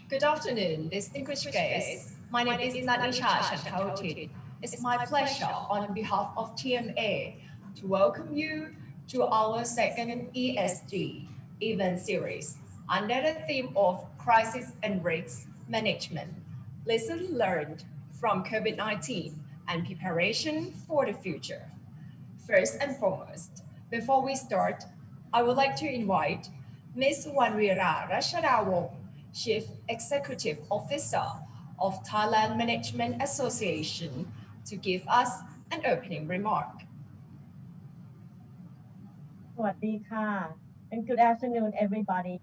Good afternoon, distinguished guests. My name is Nanisha Shantautit. It's my pleasure on behalf of TMA to welcome you to our second ESG event series under the theme of Crisis and Risk Management, Lessons Learned from COVID-19 and Preparation for the Future. First and foremost, before we start, I would like to invite Ms. Wanvira Rashadawong, Chief Executive Officer of Thailand Management Association, to give us an opening remark. สวัสดีค่ะ and good afternoon, everybody.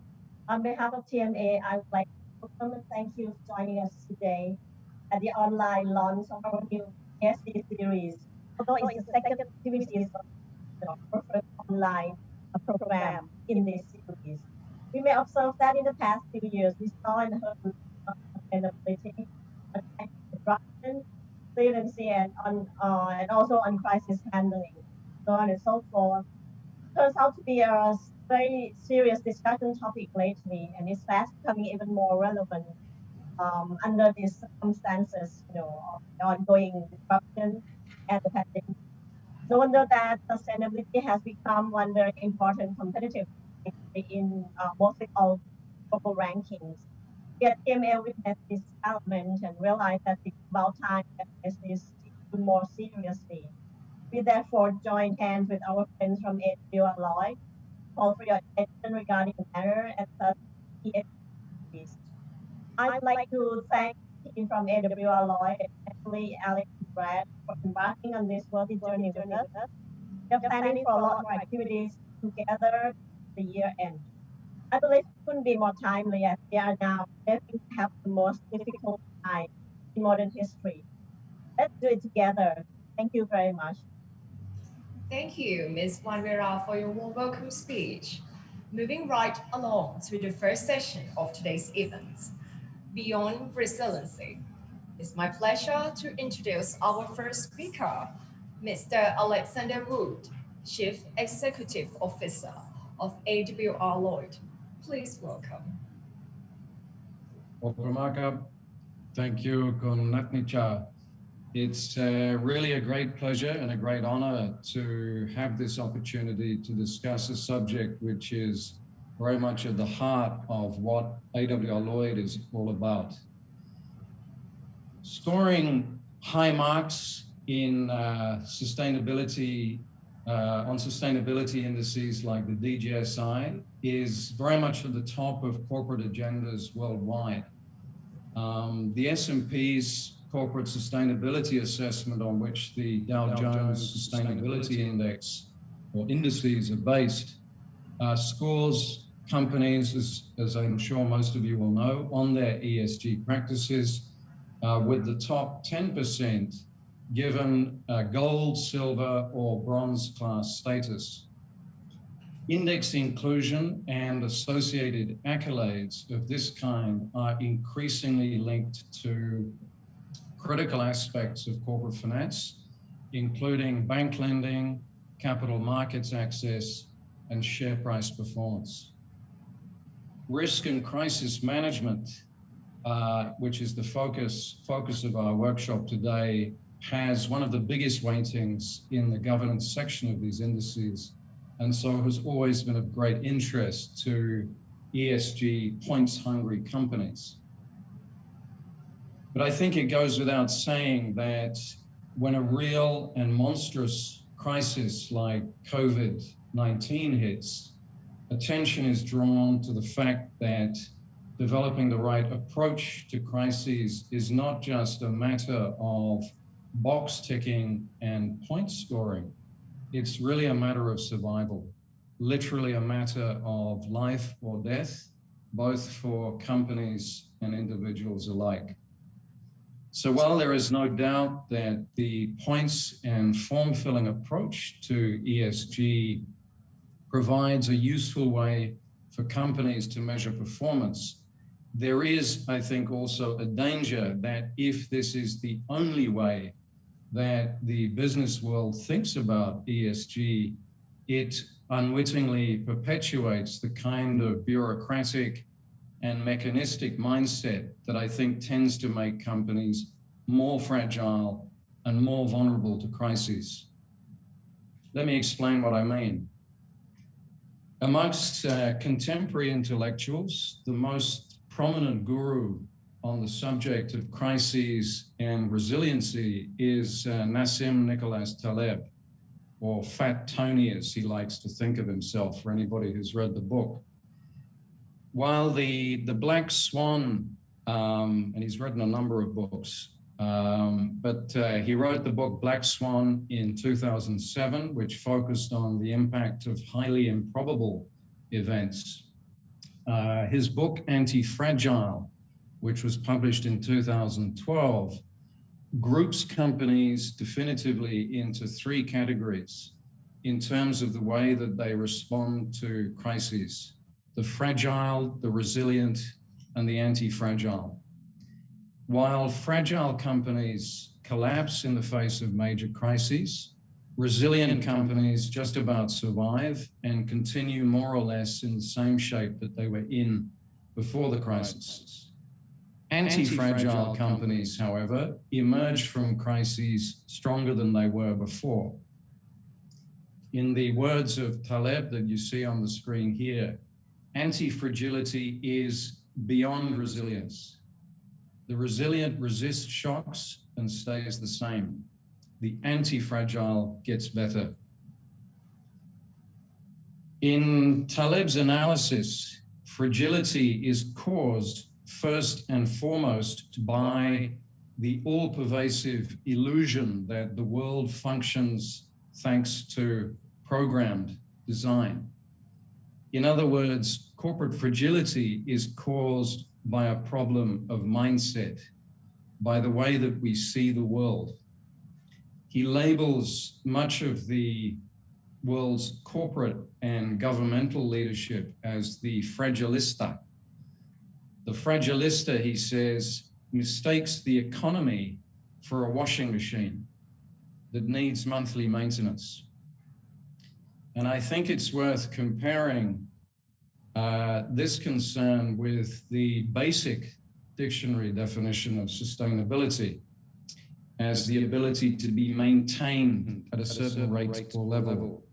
On behalf of TMA, I would like to welcome and thank you for joining us today at the online launch of our new ESG series. Although it's the second activity of our first online program in this series. We may observe that in the past few years, we saw and heard of sustainability, on disruption, resiliency, and also on crisis handling, so on and so forth. Turns out to be a very serious discussion topic lately, and it's fast becoming even more relevant under these circumstances, of the ongoing disruption and the pandemic. No wonder that sustainability has become one very important competitive in mostly all global rankings. Yet TMA witnessed this development and realized that it's about time that this even more seriously. We therefore joined hands with our friends from AW Alloy, call for your attention regarding the matter and such ESGs. I'd like to thank the team from AW Alloy, especially Alex and Brad, for embarking on this worthy journey with us. We're planning for a lot more activities together the year end. I believe it couldn't be more timely as we are now facing perhaps the most difficult time in modern history. Let's do it together. Thank you very much. Thank you, Ms. Wanvira, for your warm welcome speech. Moving right along to the first session of today's event, Beyond Resiliency. It's my pleasure to introduce our first speaker, Mr. Alexander Wood, Chief Executive Officer of AWR Lloyd. Please welcome. Opramaga, thank you, Natnicha. It's really a great pleasure and a great honor to have this opportunity to discuss a subject which is very much at the heart of what AWR Lloyd is all about. Scoring high marks in sustainability on sustainability indices like the DJSI is very much at the top of corporate agendas worldwide. The S&P's corporate sustainability assessment, on which the Dow Jones Sustainability Index or indices are based, scores companies, as I'm sure most of you will know, on their ESG practices, with the top 10% given gold, silver, or bronze class status. Index inclusion and associated accolades of this kind are increasingly linked to critical aspects of corporate finance, including bank lending, capital markets access, and share price performance. Risk and crisis management, which is the focus of our workshop today, has one of the biggest weightings in the governance section of these indices, and so has always been of great interest to ESG points-hungry companies. But I think it goes without saying that when a real and monstrous crisis like COVID-19 hits, attention is drawn to the fact that developing the right approach to crises is not just a matter of box ticking and point scoring. It's really a matter of survival, literally a matter of life or death, both for companies and individuals alike. So while there is no doubt that the points and form-filling approach to ESG provides a useful way for companies to measure performance, there is, I think, also a danger that if this is the only way that the business world thinks about ESG, it unwittingly perpetuates the kind of bureaucratic and mechanistic mindset that I think tends to make companies more fragile and more vulnerable to crises. Let me explain what I mean. Amongst contemporary intellectuals, the most prominent guru on the subject of crises and resiliency is Nassim Nicholas Taleb, or Fat Tony, as he likes to think of himself, for anybody who's read the book. While the Black Swan, and he's written a number of books, but he wrote the book Black Swan in 2007, which focused on the impact of highly improbable events. His book Anti-Fragile, which was published in 2012, groups companies definitively into three categories in terms of the way that they respond to crises: the fragile, the resilient, and the anti-fragile. While fragile companies collapse in the face of major crises, resilient companies just about survive and continue more or less in the same shape that they were in before the crisis. Anti-fragile companies, however, emerge from crises stronger than they were before. In the words of Taleb that you see on the screen here, anti-fragility is beyond resilience. The resilient resists shocks and stays the same. The anti-fragile gets better. In Taleb's analysis, fragility is caused first and foremost by the all-pervasive illusion that the world functions thanks to programmed design. In other words, corporate fragility is caused by a problem of mindset, by the way that we see the world. He labels much of the world's corporate and governmental leadership as the fragilista. The fragilista, he says, mistakes the economy for a washing machine that needs monthly maintenance. And I think it's worth comparing this concern with the basic dictionary definition of sustainability as the ability to be maintained at a certain rate or level,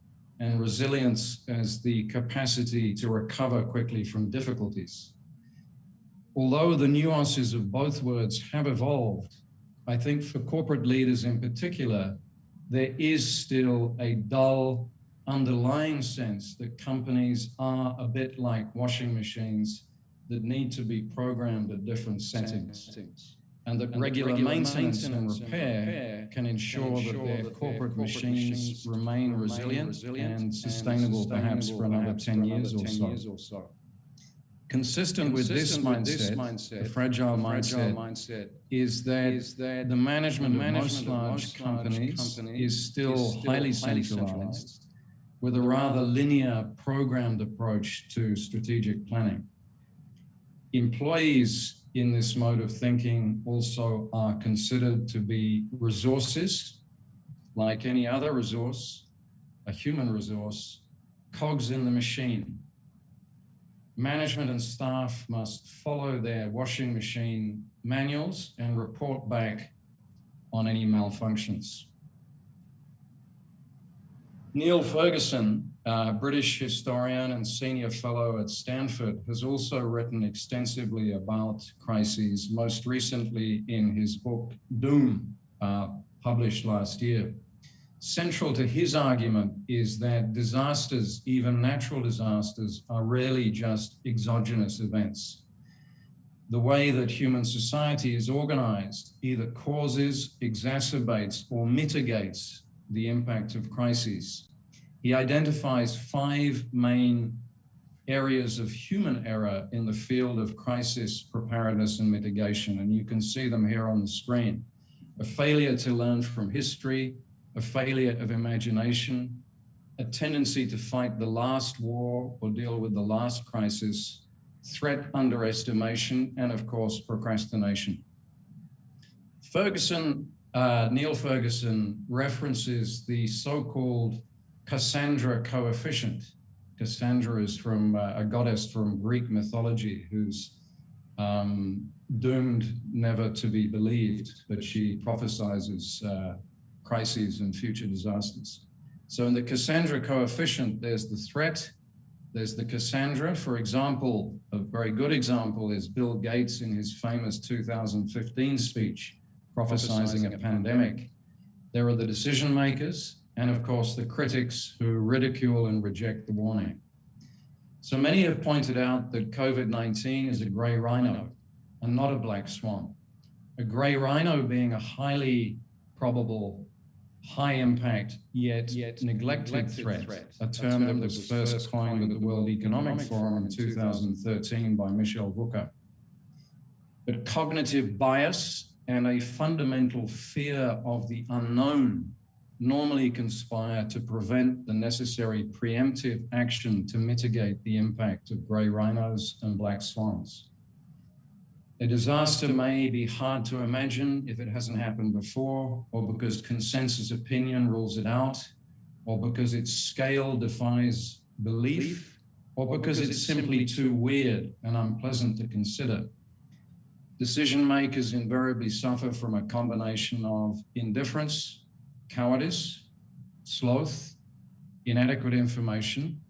and resilience as the capacity to recover quickly from difficulties. Although the nuances of both words have evolved, I think for corporate leaders in particular, there is still a dull underlying sense that companies are a bit like washing machines that need to be programmed at different settings, and that regular maintenance and repair can ensure that their corporate machines remain resilient and sustainable perhaps for another 10 years or so. Consistent with this mindset, the fragile mindset, is that the management of most large companies is still highly centralized, with a rather linear programmed approach to strategic planning. Employees in this mode of thinking also are considered to be resources, like any other resource, a human resource, cogs in the machine. Management and staff must follow their washing machine manuals and report back on any malfunctions. Neil Ferguson, a British historian and senior fellow at Stanford, has also written extensively about crises, most recently in his book, Doom, published last year. Central to his argument is that disasters, even natural disasters, are rarely just exogenous events. The way that human society is organized either causes, exacerbates, or mitigates the impact of crises. He identifies 5 main areas of human error in the field of crisis preparedness and mitigation, and you can see them here on the screen. A failure to learn from history, a failure of imagination, a tendency to fight the last war or deal with the last crisis, threat underestimation, and of course, procrastination. Neil Ferguson references the so-called Cassandra coefficient. Cassandra is from a goddess from Greek mythology whose doomed never to be believed, but she prophesizes crises and future disasters. So in the Cassandra coefficient, there's the threat, there's the Cassandra. For example, a very good example is Bill Gates in his famous 2015 speech, prophesizing a pandemic. There are the decision makers, and of course the critics who ridicule and reject the warning. So many have pointed out that COVID-19 is a grey rhino and not a black swan. A grey rhino being a highly probable, high impact, yet neglected threat, a term that was first coined at the World Economic Forum in 2013 by Michel Boucaud. But cognitive bias and a fundamental fear of the unknown normally conspire to prevent the necessary preemptive action to mitigate the impact of grey rhinos and black swans. A disaster may be hard to imagine if it hasn't happened before, or because consensus opinion rules it out, or because its scale defies belief, or because it's simply too weird and unpleasant to consider. Decision makers invariably suffer from a combination of indifference, cowardice, sloth, inadequate information,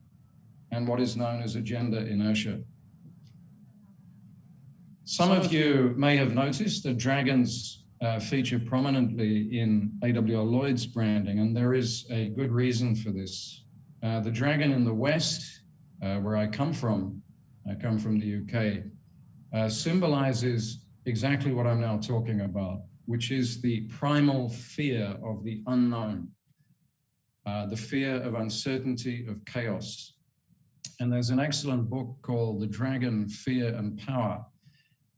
and what is known as agenda inertia. Some of you may have noticed that dragons feature prominently in AWL Lloyd's branding, and there is a good reason for this. The dragon in the West, where I come from the UK, symbolizes exactly what I'm now talking about, which is the primal fear of the unknown, the fear of uncertainty, of chaos. And there's an excellent book called The Dragon, Fear and Power.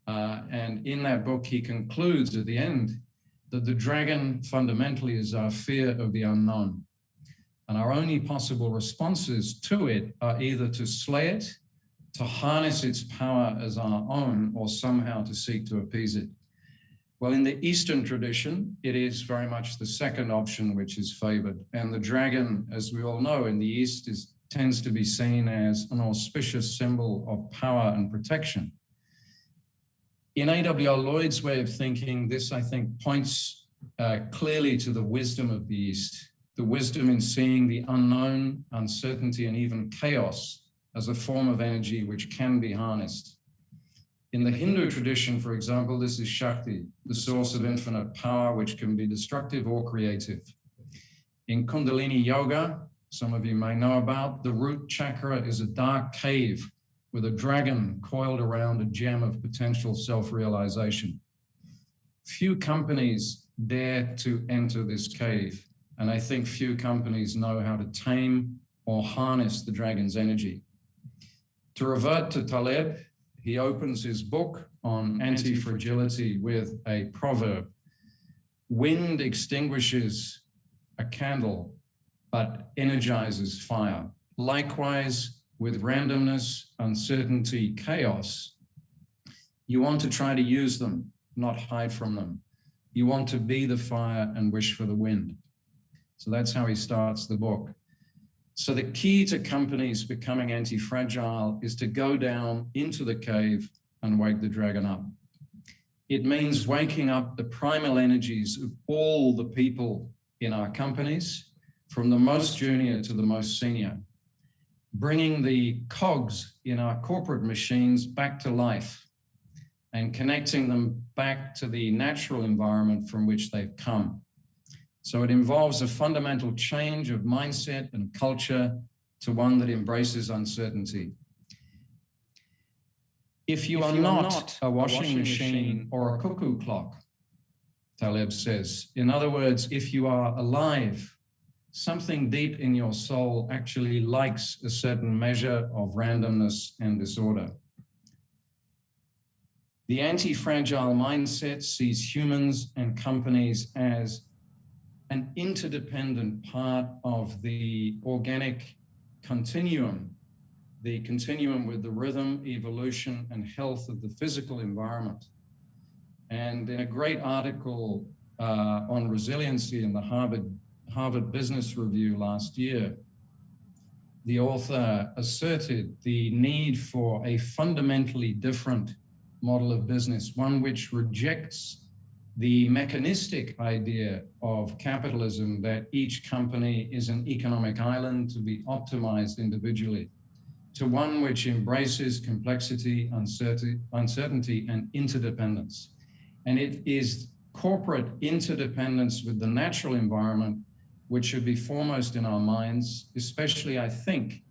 And in that book, he concludes at the end that the dragon fundamentally is our fear of the unknown. And our only possible responses to it are either to slay it, to harness its power as our own, or somehow to seek to appease it. Well, in the Eastern tradition, it is very much the second option which is favored. And the dragon, as we all know, in the East tends to be seen as an auspicious symbol of power and protection. In AWL Lloyd's way of thinking, this, I think, points clearly to the wisdom of the East, the wisdom in seeing the unknown, uncertainty, and even chaos as a form of energy which can be harnessed. In the Hindu tradition, for example, this is Shakti, the source of infinite power, which can be destructive or creative. In Kundalini Yoga, some of you may know about, the root chakra is a dark cave with a dragon coiled around a gem of potential self-realization. Few companies dare to enter this cave, and I think few companies know how to tame or harness the dragon's energy. To revert to Taleb, he opens his book on anti-fragility with a proverb: wind extinguishes a candle, but energizes fire. Likewise, with randomness, uncertainty, chaos, you want to try to use them, not hide from them. You want to be the fire and wish for the wind. So that's how he starts the book. So the key to companies becoming anti-fragile is to go down into the cave and wake the dragon up. It means waking up the primal energies of all the people in our companies, from the most junior to the most senior, bringing the cogs in our corporate machines back to life and connecting them back to the natural environment from which they've come. So it involves a fundamental change of mindset and culture to one that embraces uncertainty. If you are not a washing machine or a cuckoo clock, Taleb says, in other words, if you are alive, something deep in your soul actually likes a certain measure of randomness and disorder. The anti-fragile mindset sees humans and companies as an interdependent part of the organic continuum, the continuum with the rhythm, evolution, and health of the physical environment. And in a great article on resiliency in the Harvard Business Review last year, the author asserted the need for a fundamentally different model of business, one which rejects the mechanistic idea of capitalism that each company is an economic island to be optimized individually, to one which embraces complexity, uncertainty, and interdependence. And it is corporate interdependence with the natural environment which should be foremost in our minds, especially, I think,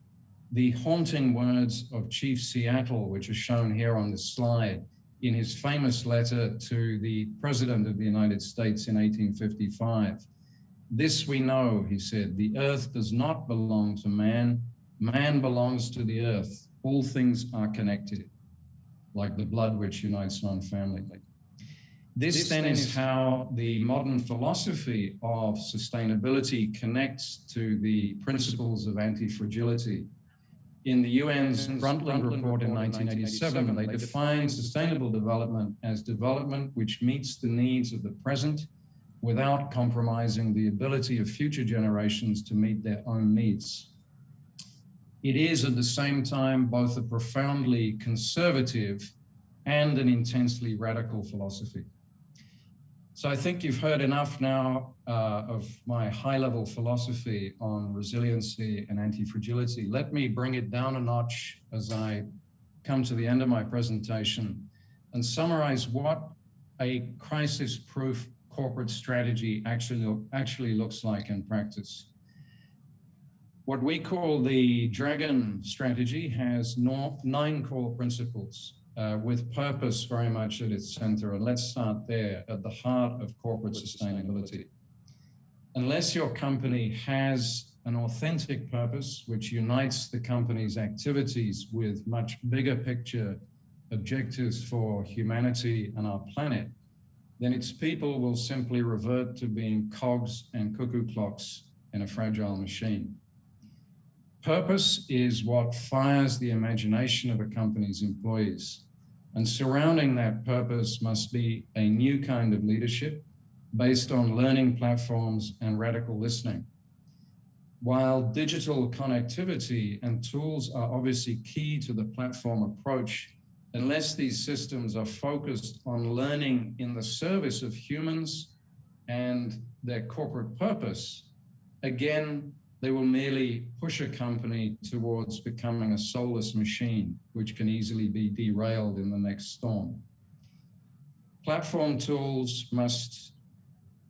the haunting words of Chief Seattle, which are shown here on this slide, in his famous letter to the President of the United States in 1855. This we know, he said, the earth does not belong to man, man belongs to the earth. All things are connected, like the blood which unites one family. This then is how the modern philosophy of sustainability connects to the principles of anti-fragility. In the UN's Brundtland Report in 1987, they defined sustainable development as development which meets the needs of the present without compromising the ability of future generations to meet their own needs. It is at the same time both a profoundly conservative and an intensely radical philosophy. So I think you've heard enough now of my high-level philosophy on resiliency and anti-fragility. Let me bring it down a notch as I come to the end of my presentation and summarize what a crisis-proof corporate strategy actually looks like in practice. What we call the Dragon strategy has 9 core principles. With purpose very much at its center. And let's start there, at the heart of corporate sustainability. Unless your company has an authentic purpose, which unites the company's activities with much bigger picture objectives for humanity and our planet, then its people will simply revert to being cogs and cuckoo clocks in a fragile machine. Purpose is what fires the imagination of a company's employees. And surrounding that purpose must be a new kind of leadership based on learning platforms and radical listening. While digital connectivity and tools are obviously key to the platform approach, unless these systems are focused on learning in the service of humans and their corporate purpose, again, they will merely push a company towards becoming a soulless machine, which can easily be derailed in the next storm. Platform tools must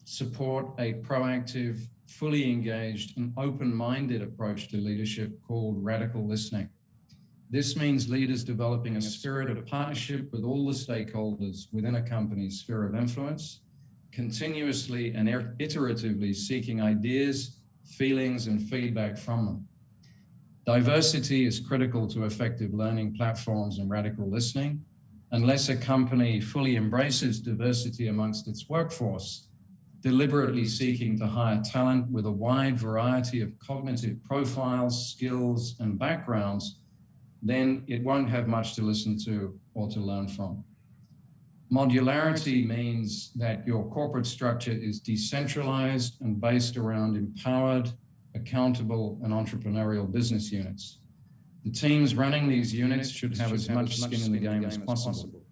support a proactive, fully engaged, and open-minded approach to leadership called radical listening. This means leaders developing a spirit of partnership with all the stakeholders within a company's sphere of influence, continuously and iteratively seeking ideas, feelings, and feedback from them. Diversity is critical to effective learning platforms and radical listening. Unless a company fully embraces diversity amongst its workforce, deliberately seeking to hire talent with a wide variety of cognitive profiles, skills, and backgrounds, then it won't have much to listen to or to learn from. Modularity means that your corporate structure is decentralized and based around empowered, accountable, and entrepreneurial business units. The teams running these units should have as much skin in the game as possible.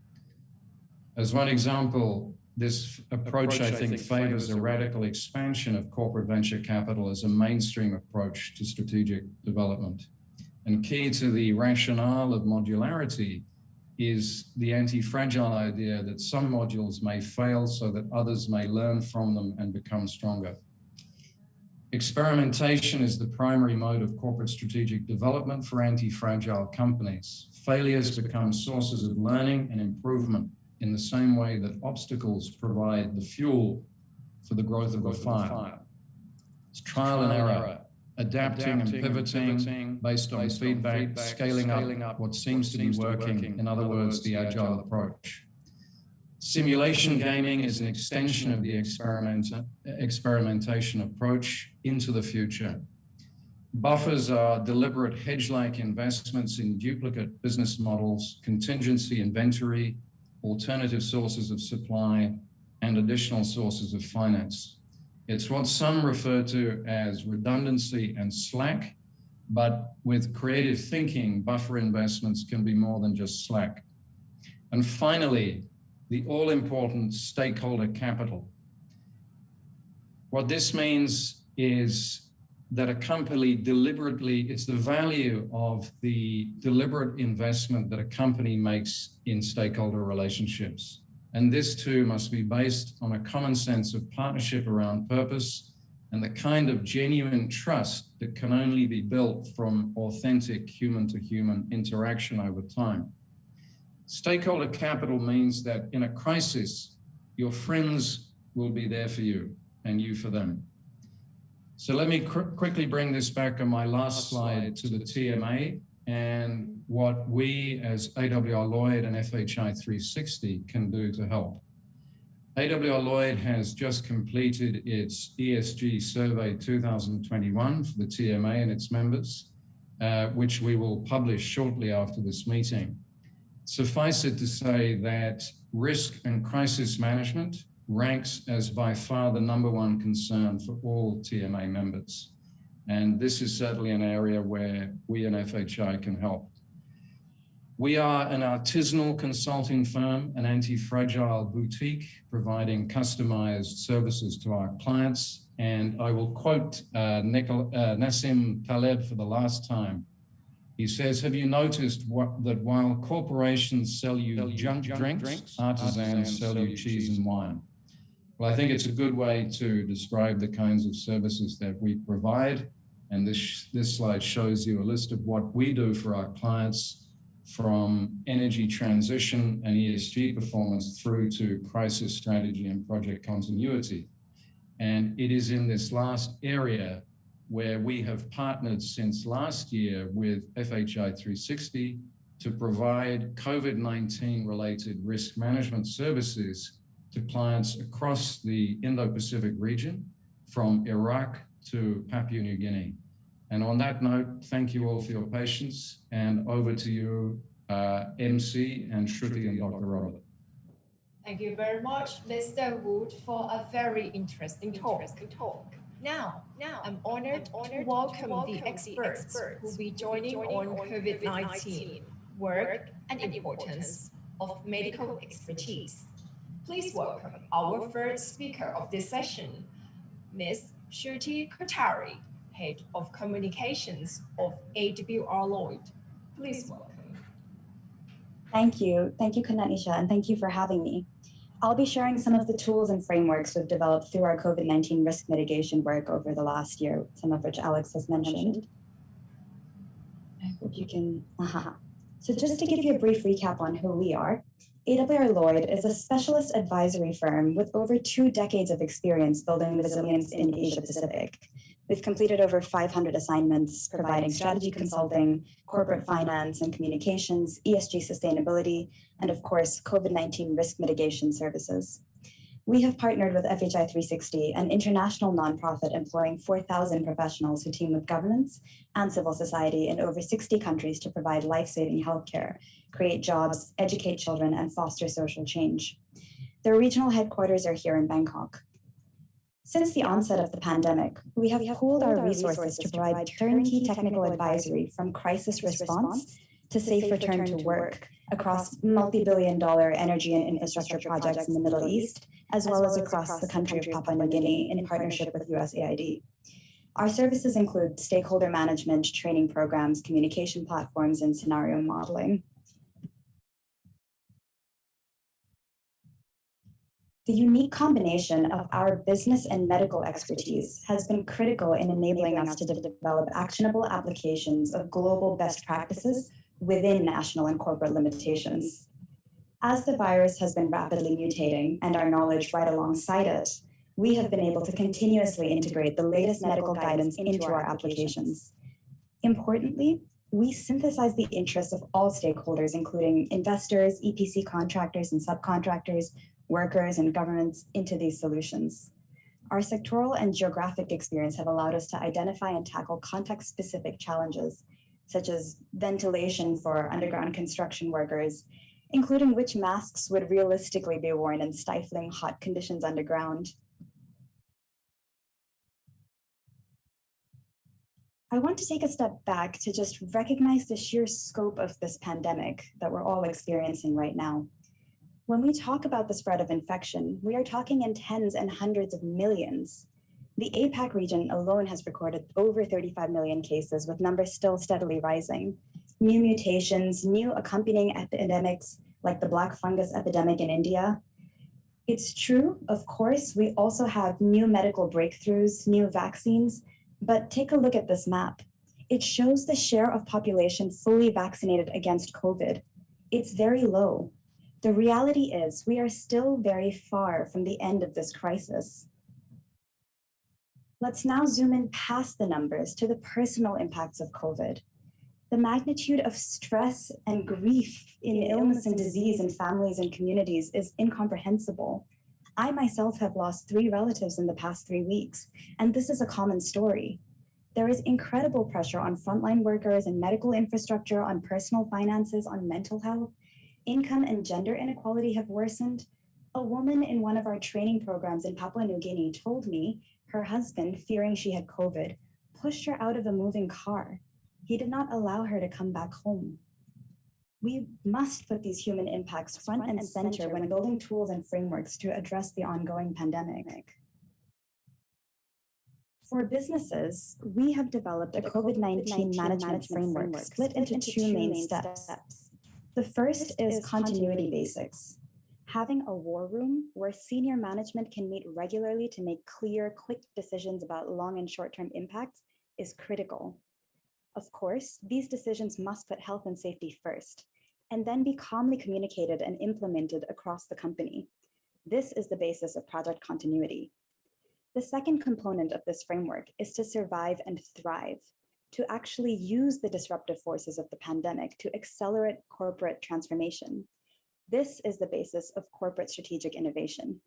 As one example, this approach, I think, favors a radical expansion of corporate venture capital as a mainstream approach to strategic development. And key to the rationale of modularity is the anti-fragile idea that some modules may fail so that others may learn from them and become stronger. Experimentation is the primary mode of corporate strategic development for anti-fragile companies. Failures become sources of learning and improvement in the same way that obstacles provide the fuel for the growth of a fire. It's trial and error, adapting and pivoting based on feedback, scaling up what seems to be working, in other words, the agile approach. Simulation gaming is an extension of the experimentation approach into the future. Buffers are deliberate hedge-like investments in duplicate business models, contingency inventory, alternative sources of supply, and additional sources of finance. It's what some refer to as redundancy and slack, but with creative thinking, buffer investments can be more than just slack. And finally, the all-important stakeholder capital. What this means is that a company deliberately, it's the value of the deliberate investment that a company makes in stakeholder relationships. And this too must be based on a common sense of partnership around purpose and the kind of genuine trust that can only be built from authentic human-to-human interaction over time. Stakeholder capital means that in a crisis, your friends will be there for you and you for them. So let me quickly bring this back on my last slide to the TMA and what we as AWR Lloyd and FHI 360 can do to help. AWR Lloyd has just completed its ESG Survey 2021 for the TMA and its members, which we will publish shortly after this meeting. Suffice it to say that risk and crisis management ranks as by far the #1 concern for all TMA members. And this is certainly an area where we in FHI can help. We are an artisanal consulting firm, an anti-fragile boutique, providing customized services to our clients. And I will quote Nassim Taleb for the last time. He says, have you noticed that while corporations sell you junk drinks, artisans sell you cheese and wine? Well, I think it's a good way to describe the kinds of services that we provide. And this slide shows you a list of what we do for our clients, from energy transition and ESG performance through to crisis strategy and project continuity. And it is in this last area where we have partnered since last year with FHI 360 to provide COVID-19 related risk management services to clients across the Indo-Pacific region, from Iraq to Papua New Guinea. And on that note, thank you all for your patience, and over to you, MC and Shruti and Dr. Robert. Thank you very much, Mr. Wood, for a very interesting talk. Now, I'm honored to welcome the experts who will be joining on COVID-19, work and importance of medical expertise. Please welcome our first speaker of this session, Ms. Shruti Kothari, Head of Communications of AWR Lloyd. Please welcome. Thank you, Kananisha, and thank you for having me. I'll be sharing some of the tools and frameworks we've developed through our COVID-19 risk mitigation work over the last year, some of which Alex has mentioned. I hope you can, So just to give you a brief recap on who we are, AWR Lloyd is a specialist advisory firm with over 2 decades of experience building resilience in Asia Pacific. We've completed over 500 assignments, providing strategy consulting, corporate finance and communications, ESG sustainability, and of course, COVID-19 risk mitigation services. We have partnered with FHI 360, an international nonprofit employing 4,000 professionals who team with governments and civil society in over 60 countries to provide life-saving healthcare, create jobs, educate children, and foster social change. Their regional headquarters are here in Bangkok. Since the onset of the pandemic, we have pooled our resources to provide turnkey technical advisory from crisis response to safe return to work across multi-billion-dollar energy and infrastructure projects in the Middle East, as well as across the country of Papua New Guinea in partnership with USAID. Our services include stakeholder management, training programs, communication platforms, and scenario modeling. The unique combination of our business and medical expertise has been critical in enabling us to develop actionable applications of global best practices within national and corporate limitations. As the virus has been rapidly mutating and our knowledge right alongside it, we have been able to continuously integrate the latest medical guidance into our applications. Importantly, we synthesize the interests of all stakeholders, including investors, EPC contractors and subcontractors, workers, and governments into these solutions. Our sectoral and geographic experience have allowed us to identify and tackle context-specific challenges, such as ventilation for underground construction workers, including which masks would realistically be worn in stifling hot conditions underground. I want to take a step back to just recognize the sheer scope of this pandemic that we're all experiencing right now. When we talk about the spread of infection, we are talking in tens and hundreds of millions. The APAC region alone has recorded over 35 million cases, with numbers still steadily rising. New mutations, new accompanying epidemics, like the black fungus epidemic in India. It's true, of course, we also have new medical breakthroughs, new vaccines, but take a look at this map. It shows the share of population fully vaccinated against COVID. It's very low. The reality is we are still very far from the end of this crisis. Let's now zoom in past the numbers to the personal impacts of COVID. The magnitude of stress and grief in illness and disease in families and communities is incomprehensible. I myself have lost 3 relatives in the past 3 weeks, and this is a common story. There is incredible pressure on frontline workers and medical infrastructure, on personal finances, on mental health. Income and gender inequality have worsened. A woman in one of our training programs in Papua New Guinea told me her husband, fearing she had COVID, pushed her out of a moving car. He did not allow her to come back home. We must put these human impacts front and center when building tools and frameworks to address the ongoing pandemic. For businesses, we have developed a COVID-19 management framework split into 2 main steps. The first is continuity basics. Having a war room where senior management can meet regularly to make clear, quick decisions about long and short-term impacts is critical. Of course, these decisions must put health and safety first, and then be calmly communicated and implemented across the company. This is the basis of project continuity. The second component of this framework is to survive and thrive, to actually use the disruptive forces of the pandemic to accelerate corporate transformation. This is the basis of corporate strategic innovation.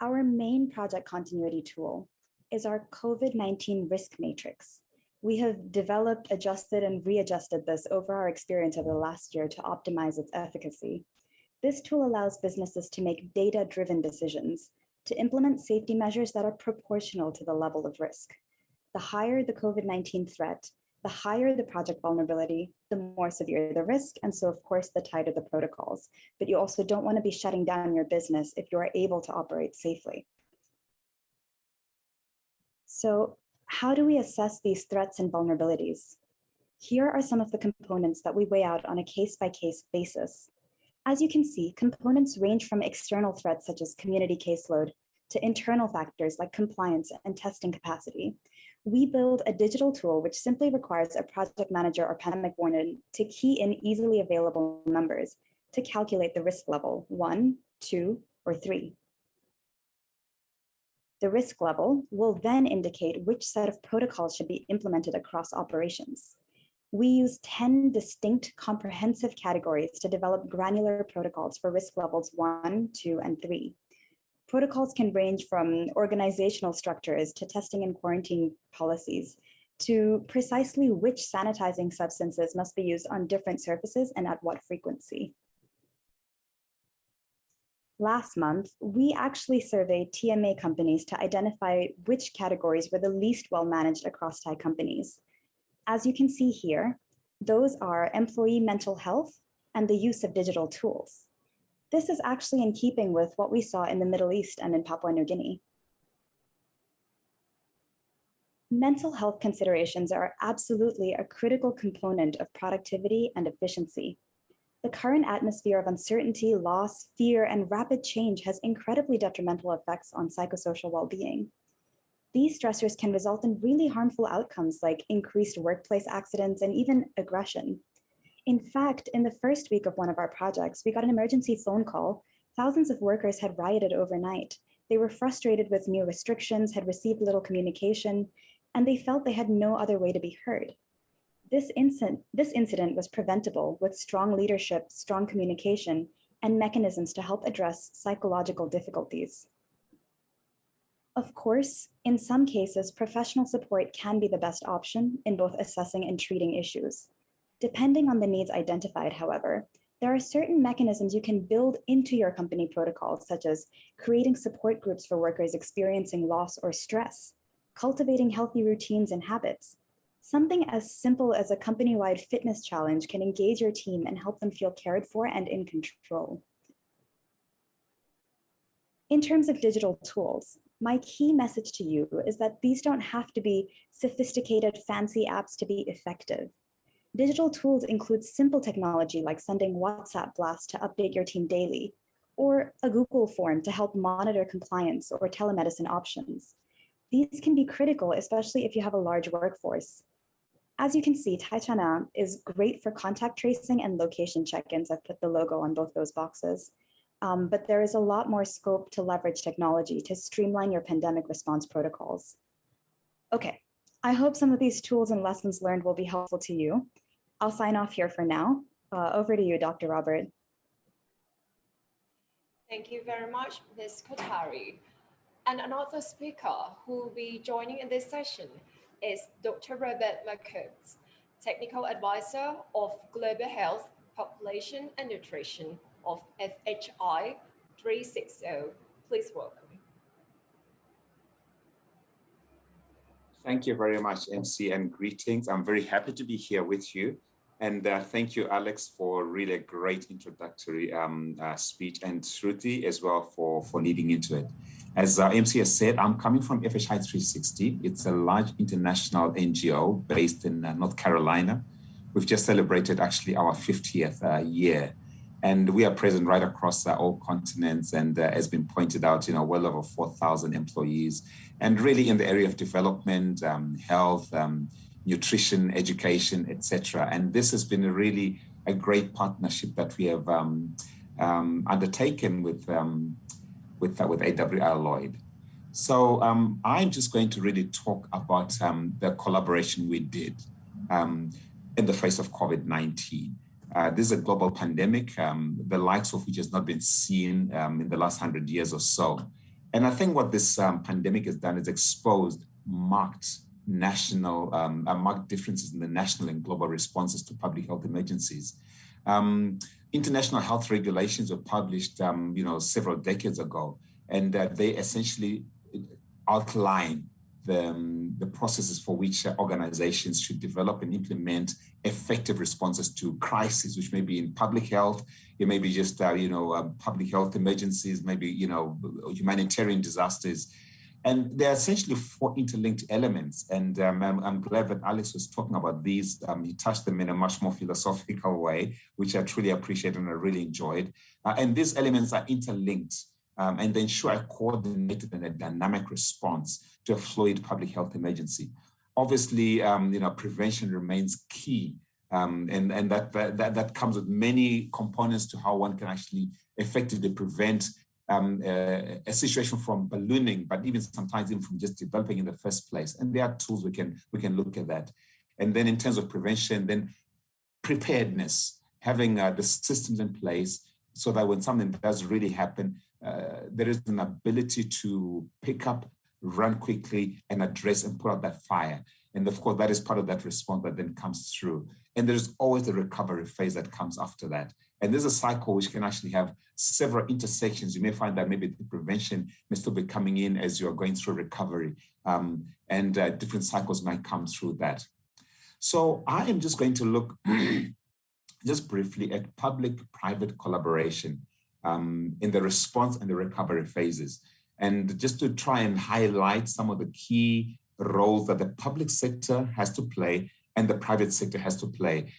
Our main project continuity tool is our COVID-19 risk matrix. We have developed, adjusted, and readjusted this over our experience over the last year to optimize its efficacy. This tool allows businesses to make data-driven decisions, to implement safety measures that are proportional to the level of risk. The higher the COVID-19 threat, the higher the project vulnerability, the more severe the risk, and so of course the tighter the protocols. But you also don't want to be shutting down your business if you are able to operate safely. So how do we assess these threats and vulnerabilities? Here are some of the components that we weigh out on a case-by-case basis. As you can see, components range from external threats such as community caseload to internal factors like compliance and testing capacity. We build a digital tool which simply requires a project manager or pandemic warden to key in easily available numbers to calculate the risk level 1, 2, or 3. The risk level will then indicate which set of protocols should be implemented across operations. We use 10 distinct comprehensive categories to develop granular protocols for risk levels 1, 2, and 3. Protocols can range from organizational structures to testing and quarantine policies to precisely which sanitizing substances must be used on different surfaces and at what frequency. Last month, we actually surveyed TMA companies to identify which categories were the least well managed across Thai companies. As you can see here, those are employee mental health and the use of digital tools. This is actually in keeping with what we saw in the Middle East and in Papua New Guinea. Mental health considerations are absolutely a critical component of productivity and efficiency. The current atmosphere of uncertainty, loss, fear, and rapid change has incredibly detrimental effects on psychosocial well-being. These stressors can result in really harmful outcomes like increased workplace accidents and even aggression. In fact, in the first week of one of our projects, we got an emergency phone call. Thousands of workers had rioted overnight. They were frustrated with new restrictions, had received little communication, and they felt they had no other way to be heard. This incident was preventable with strong leadership, strong communication, and mechanisms to help address psychological difficulties. Of course, in some cases, professional support can be the best option in both assessing and treating issues. Depending on the needs identified, however, there are certain mechanisms you can build into your company protocols, such as creating support groups for workers experiencing loss or stress, cultivating healthy routines and habits, Something as simple as a company-wide fitness challenge can engage your team and help them feel cared for and in control. In terms of digital tools, my key message to you is that these don't have to be sophisticated, fancy apps to be effective. Digital tools include simple technology like sending WhatsApp blasts to update your team daily, or a Google form to help monitor compliance or telemedicine options. These can be critical, especially if you have a large workforce. As you can see, Taichana is great for contact tracing and location check-ins. I've put the logo on both those boxes. But there is a lot more scope to leverage technology to streamline your pandemic response protocols. Okay, I hope some of these tools and lessons learned will be helpful to you. I'll sign off here for now. Over to you, Dr. Robert. Thank you very much, Ms. Kotari. And another speaker who will be joining in this session is Dr. Robert McCombs, Technical Advisor of Global Health, Population and Nutrition of FHI 360. Please welcome. Thank you very much, MC, and greetings. I'm very happy to be here with you. And thank you, Alex, for really a great introductory speech, and Shruti as well for leading into it. As MC has said, I'm coming from FHI 360. It's a large international NGO based in North Carolina. We've just celebrated actually our 50th year. And we are present right across all continents, and as been pointed out, well over 4,000 employees, and really in the area of development, health, nutrition, education, etc. And this has been really a great partnership that we have undertaken with AWR Lloyd. So I'm just going to really talk about the collaboration we did in the face of COVID-19. This is a global pandemic, the likes of which has not been seen in the last 100 years or so. And I think what this pandemic has done is exposed marked differences in the national and global responses to public health emergencies. International health regulations were published, several decades ago, and they essentially outline the processes for which organizations should develop and implement effective responses to crises, which may be in public health, it may be just, public health emergencies, maybe, humanitarian disasters. And there are essentially 4 interlinked elements. And I'm glad that Alex was talking about these. He touched them in a much more philosophical way, which I truly appreciate and I really enjoyed. And these elements are interlinked and they ensure a coordinated and a dynamic response to a fluid public health emergency. Obviously, prevention remains key. And that comes with many components to how one can actually effectively prevent a situation from ballooning, but even sometimes even from just developing in the first place. And there are tools we can look at that. And then in terms of prevention, then preparedness, having the systems in place so that when something does really happen, there is an ability to pick up, run quickly, and address and put out that fire. And of course, that is part of that response that then comes through. And there's always the recovery phase that comes after that. And there's a cycle which can actually have several intersections. You may find that maybe the prevention may still be coming in as you're going through recovery, and different cycles might come through that. So I am just going to look just briefly at public-private collaboration in the response and the recovery phases. And just to try and highlight some of the key roles that the public sector has to play and the private sector has to play.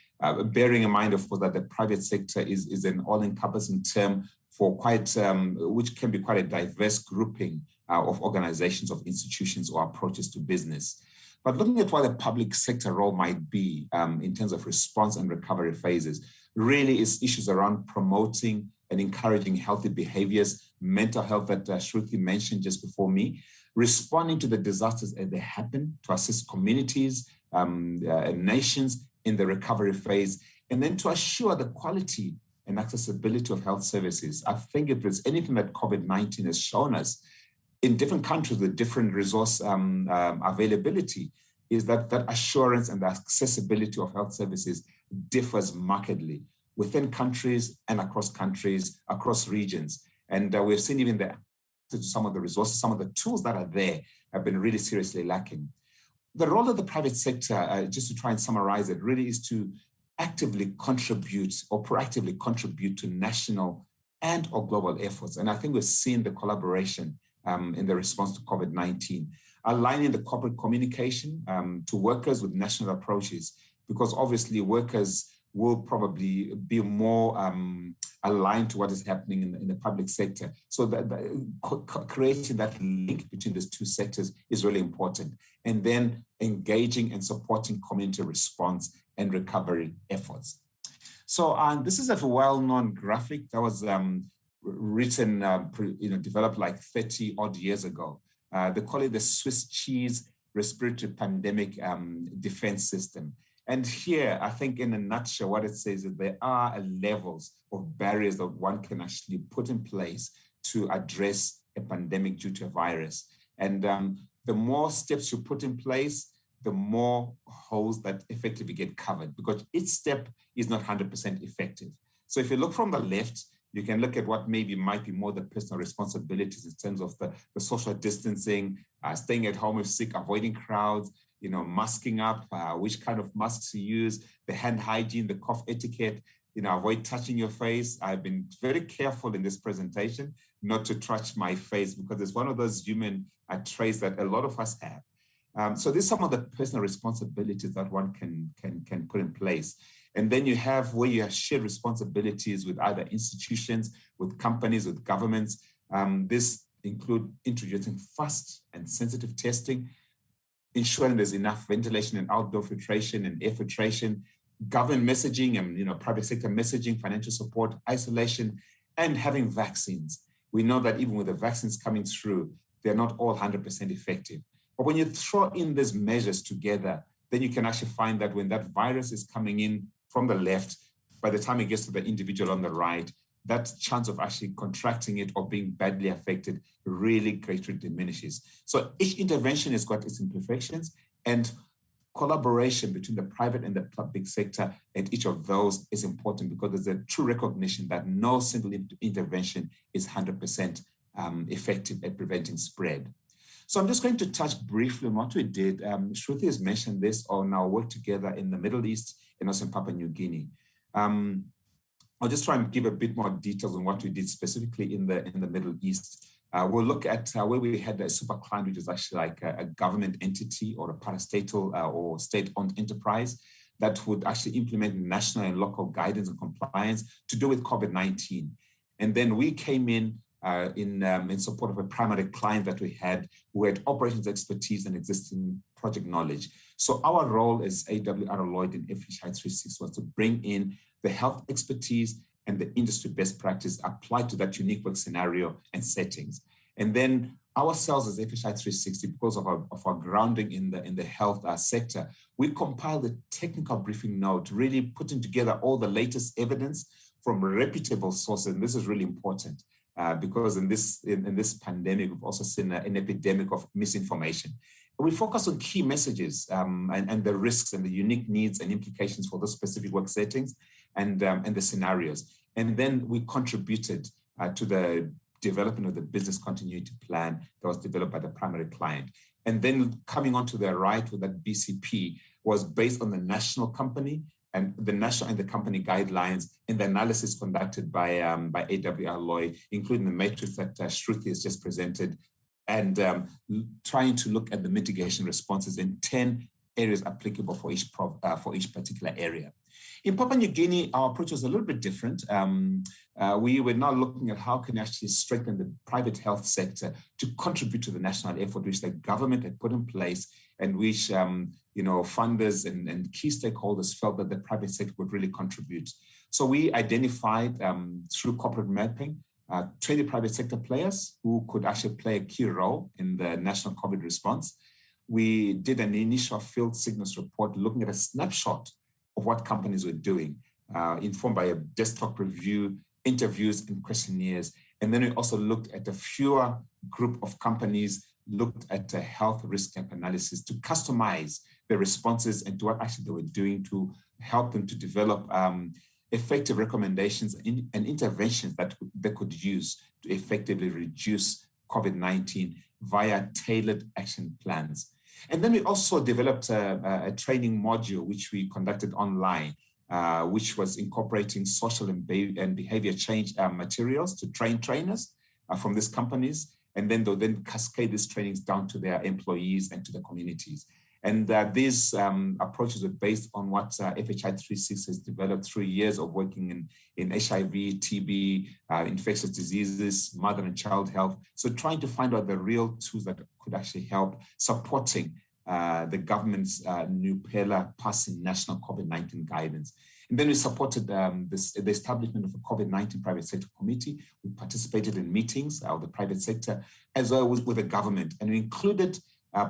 Bearing in mind, of course, that the private sector is an all-encompassing term for which can be quite a diverse grouping of organizations, of institutions or approaches to business. But looking at what the public sector role might be in terms of response and recovery phases, really is issues around promoting and encouraging healthy behaviors, mental health that Shruti mentioned just before me, responding to the disasters as they happen to assist communities, nations in the recovery phase, and then to assure the quality and accessibility of health services. I think if there's anything that COVID-19 has shown us in different countries with different resource availability, is that assurance and the accessibility of health services differs markedly within countries and across regions. And we've seen even some of the resources, some of the tools that are there have been really seriously lacking. the role of the private sector, just to try and summarize it, really is to actively contribute or proactively contribute to national and or global efforts. And I think we've seen the collaboration in the response to COVID-19, aligning the corporate communication to workers with national approaches, because obviously workers will probably be more aligned to what is happening in the public sector. So creating that link between these two sectors is really important. And then engaging and supporting community response and recovery efforts. So this is a well-known graphic that was written, developed like 30 odd years ago. They call it the Swiss cheese respiratory pandemic defense system. And here, I think in a nutshell, what it says is there are levels of barriers that one can actually put in place to address a pandemic due to a virus. And the more steps you put in place, the more holes that effectively get covered, because each step is not 100% effective. So if you look from the left, you can look at what might be more the personal responsibilities in terms of the social distancing, staying at home if sick, avoiding crowds, masking up, which kind of masks to use, the hand hygiene, the cough etiquette, avoid touching your face. I've been very careful in this presentation not to touch my face because it's one of those human traits that a lot of us have. So these are some of the personal responsibilities that one can put in place. And then you have where you have shared responsibilities with other institutions, with companies, with governments. This include introducing fast and sensitive testing, ensuring there's enough ventilation and outdoor filtration and air filtration, government messaging and private sector messaging, financial support, isolation, and having vaccines. We know that even with the vaccines coming through, they're not all 100% effective. But when you throw in these measures together, then you can actually find that when that virus is coming in from the left, by the time it gets to the individual on the right, that chance of actually contracting it or being badly affected really greatly diminishes. So each intervention has got its imperfections, and collaboration between the private and the public sector at each of those is important because there's a true recognition that no single intervention is 100% effective at preventing spread. So I'm just going to touch briefly on what we did. Shruti has mentioned this on our work together in the Middle East and also in Papua New Guinea. I'll just try and give a bit more details on what we did specifically in the Middle East. We'll look at where we had a super client, which is actually like a government entity or a parastatal or state-owned enterprise that would actually implement national and local guidance and compliance to do with COVID-19. And then we came in support of a primary client that we had who had operations expertise and existing project knowledge. So our role as AWR Lloyd in FHI 360 was to bring in the health expertise and the industry best practice applied to that unique work scenario and settings. And then ourselves as FHI 360, because of our grounding in the health sector, we compiled a technical briefing note, really putting together all the latest evidence from reputable sources. And this is really important because in this pandemic, we've also seen an epidemic of misinformation. And we focus on key messages and the risks and the unique needs and implications for those specific work settings and the scenarios. And then we contributed to the development of the business continuity plan that was developed by the primary client. And then coming on to the right with that BCP was based on the national company and the national and the company guidelines and the analysis conducted by AWR Lloyd, including the matrix that Shruti has just presented, and trying to look at the mitigation responses in 10 areas applicable for each particular area. In Papua New Guinea, our approach was a little bit different. We were now looking at how can actually strengthen the private health sector to contribute to the national effort which the government had put in place and which funders and key stakeholders felt that the private sector would really contribute. So we identified through corporate mapping 20 private sector players who could actually play a key role in the national COVID response. We did an initial field signals report looking at a snapshot of what companies were doing, informed by a desktop review, interviews and questionnaires. And then we also looked at a fewer group of companies, looked at a health risk gap analysis to customize the responses and to what actually they were doing to help them to develop effective recommendations and interventions that they could use to effectively reduce COVID-19 via tailored action plans. And then we also developed a training module, which we conducted online, which was incorporating social and behavior change materials to train trainers from these companies. And then they'll then cascade these trainings down to their employees and to the communities. And these approaches were based on what FHI 36 has developed through years of working in HIV, TB, infectious diseases, mother and child health. So trying to find out the real tools that could actually help supporting the government's new pillar passing national COVID-19 guidance. And then we supported the establishment of a COVID-19 private sector committee. We participated in meetings of the private sector as well as with the government, and we included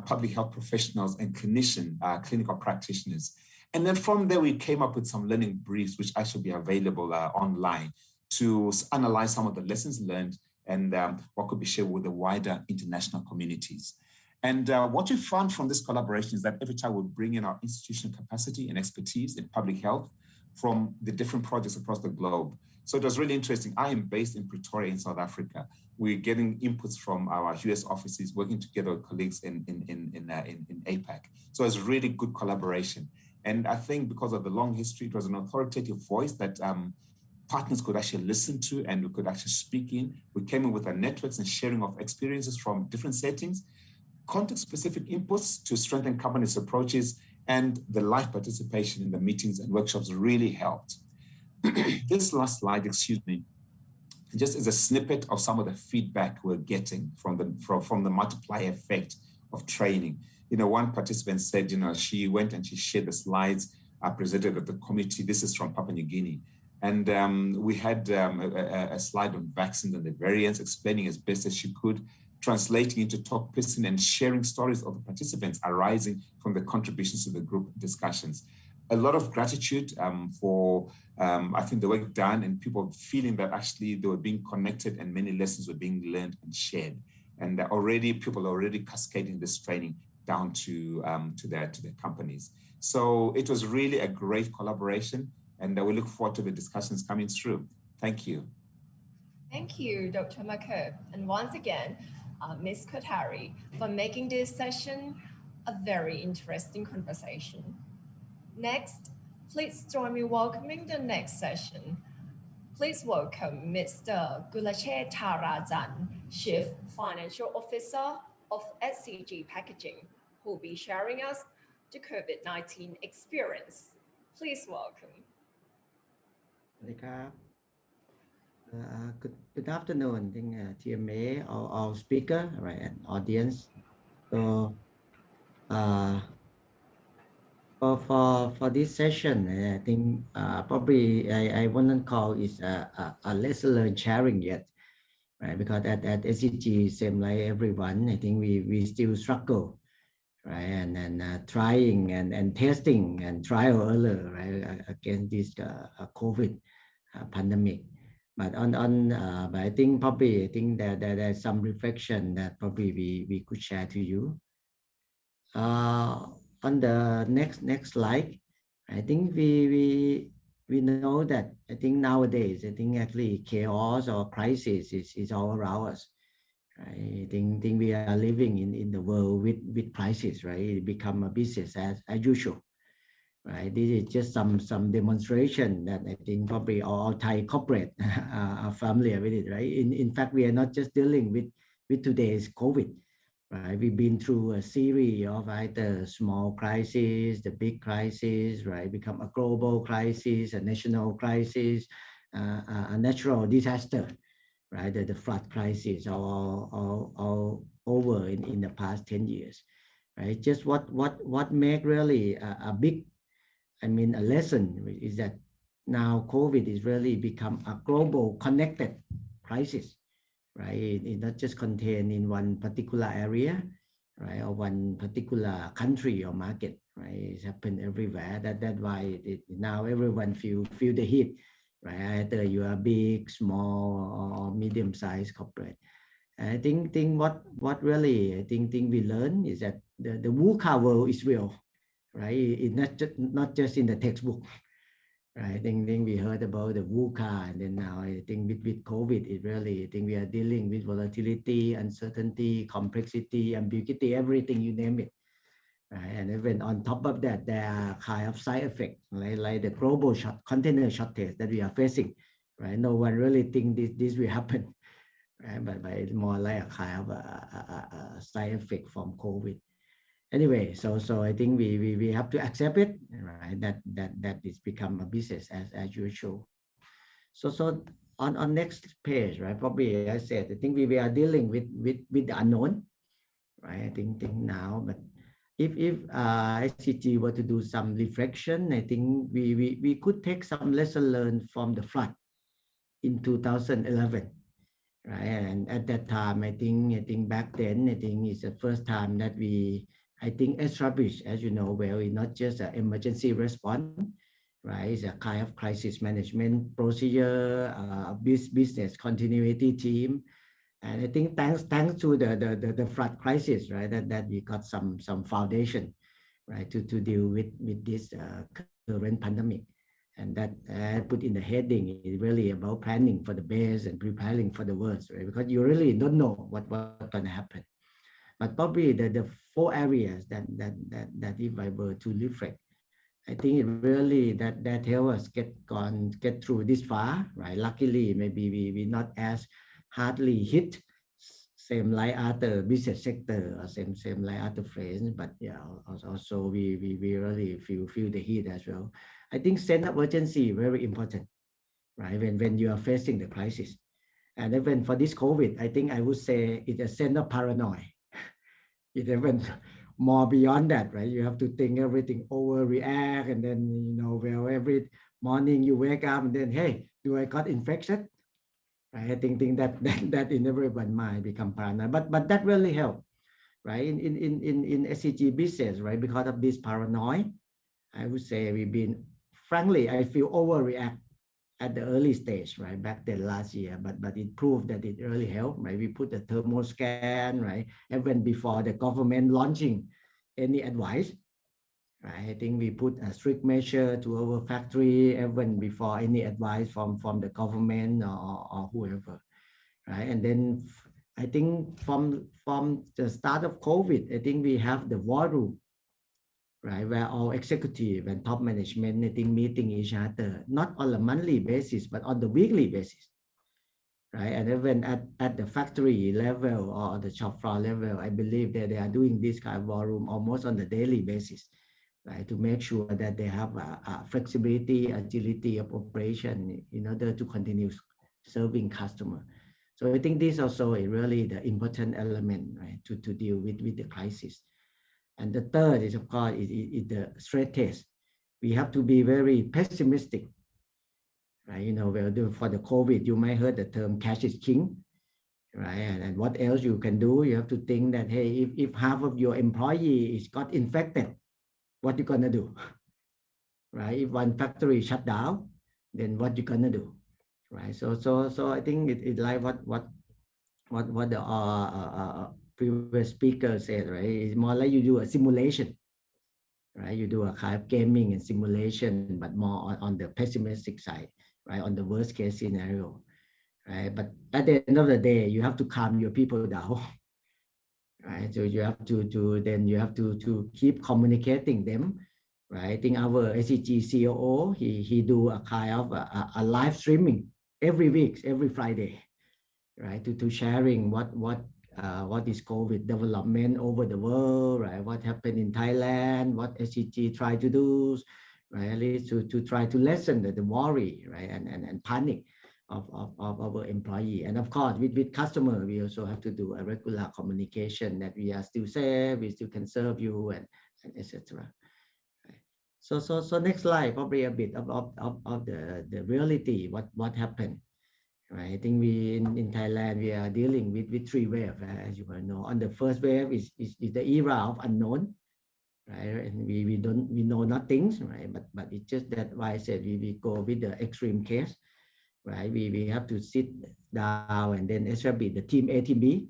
public health professionals and clinical practitioners. And then from there, we came up with some learning briefs, which actually be available online to analyze some of the lessons learned and what could be shared with the wider international communities. And what we found from this collaboration is that FHI will bring in our institutional capacity and expertise in public health from the different projects across the globe. So it was really interesting. I am based in Pretoria in South Africa. We're getting inputs from our US offices, working together with colleagues in APAC. So it's really good collaboration. And I think because of the long history, it was an authoritative voice that partners could actually listen to and we could actually speak in. We came in with our networks and sharing of experiences from different settings, context-specific inputs to strengthen companies' approaches, and the live participation in the meetings and workshops really helped. This last slide, excuse me, just is a snippet of some of the feedback we're getting from the multiplier effect of training. You know, one participant said, you know, she went and she shared the slides presented at the committee. This is from Papua New Guinea. And we had a slide on vaccines and the variants, explaining as best as she could, translating into talk person and sharing stories of the participants arising from the contributions to the group discussions. A lot of gratitude for, I think, the work done and people feeling that actually they were being connected and many lessons were being learned and shared. And already people are already cascading this training down to their companies. So it was really a great collaboration, and we look forward to the discussions coming through. Thank you. Thank you, Dr. Makub. And once again, Ms. Kotari, for making this session a very interesting conversation. Next, please join me welcoming the next session. Please welcome Mr. Gulachet Tarajan, Chief Financial Officer of SCG Packaging, who will be sharing us the COVID-19 experience. Please welcome. Good afternoon, I think TMA, all speaker, right, and audience. So for this session, I think probably I wouldn't call it a lesson learned sharing yet, right? Because at SCG, same like everyone, I think we still struggle, right, and trying and testing and trial error, right, against this COVID pandemic. But but I think probably there's some reflection that probably we could share to you. On the next slide, I think we know that I think nowadays I think actually chaos or crisis is all around us. I think we are living in the world with crisis, right? It become a business as usual. Right, this is just some demonstration that I think probably all Thai corporate are familiar with it, right? In fact, we are not just dealing with today's COVID, right? We've been through a series of either small crises, the big crisis, right? Become a global crisis, a national crisis, a natural disaster, right? The flood crisis, all over in the past 10 years, right? Just what make really a big, I mean, a lesson is that now COVID is really become a global connected crisis, right? It's not just contained in one particular area, right, or one particular country or market, right? It's happened everywhere. That's why now everyone feel the heat, right? Either you are big, small, or medium-sized corporate. And I think what really I think we learn is that the VUCA world is real. Right, it's not just in the textbook. Right, I think we heard about the VUCA, and then now I think with COVID, it really I think we are dealing with volatility, uncertainty, complexity, ambiguity, everything you name it. right? And even on top of that, there are kind of side effects, like the global container shortage that we are facing, right? No one really think this will happen, right? But it's more like a kind of a side effect from COVID. Anyway, so I think we have to accept it, right? That it's become a business as usual. So on next page, right? Probably I said I think we are dealing with the unknown, right? I think now, but if ICT were to do some reflection, I think we could take some lesson learned from the flood in 2011, right? And at that time, I think back then, I think it's the first time that I think established, as you know, well, it's not just an emergency response, right? It's a kind of crisis management procedure, business continuity team. And I think thanks to the flood crisis, right, that we got some foundation, right, to deal with this current pandemic. And that put in the heading is really about planning for the best and preparing for the worst, right? Because you really don't know what's going to happen. But probably the 4 areas that if I were to reflect, I think it really that help us get through this far, right? Luckily, maybe we not as hardly hit, same like other business sector or same like other friends, but yeah, also we really feel the heat as well. I think sense of urgency very important, right? When you are facing the crisis, and even for this COVID, I think I would say it's a sense of paranoia. It even more beyond that, right? You have to think everything overreact, and then well, every morning you wake up and then, hey, do I got infection? Right? I think that in everyone's mind become paranoid, but that really helped, right? In SCG business, right? Because of this paranoia, I would say we've been, frankly, I feel overreact at the early stage, right? Back then last year, but it proved that it really helped, right? We put the thermal scan, right? Even before the government launching any advice, right? I think we put a strict measure to our factory even before any advice from the government or whoever, right? And then I think from the start of COVID, I think we have the war room, right, where all executive and top management, I think, meeting each other, not on a monthly basis, but on the weekly basis, right? And even at the factory level or the shop floor level, I believe that they are doing this kind of war room almost on the daily basis, right, to make sure that they have a flexibility, agility of operation in order to continue serving customer. So I think this also is really the important element, right, to deal with the crisis. And the third is, of course, is the stress test. We have to be very pessimistic, right? Well, for the COVID, you might heard the term cash is king, right? And what else you can do? You have to think that, hey, if half of your employees got infected, what you gonna do, right? If one factory shut down, then what you gonna do, right? So I think it's like what the previous speaker said, right? It's more like you do a simulation, right? You do a kind of gaming and simulation, but more on the pessimistic side, right? On the worst case scenario, right? But at the end of the day, you have to calm your people down, right? So you have to keep communicating them, right? I think our SCG COO, he do a kind of a live streaming every week, every Friday, right? To sharing what is COVID development over the world, right? What happened in Thailand, what SCG try to do, right? At least to try to lessen the worry, right? And panic of our employee. And of course, with customer, we also have to do a regular communication that we are still safe, we still can serve you, and etc. So next slide, probably a bit of the reality, what happened. Right. I think we in Thailand, we are dealing with 3 waves, as you well know. On the first wave is the era of unknown, right? And we know nothing, right? But it's just that why I said we go with the extreme case, right? We have to sit down and then establish the team A, team B,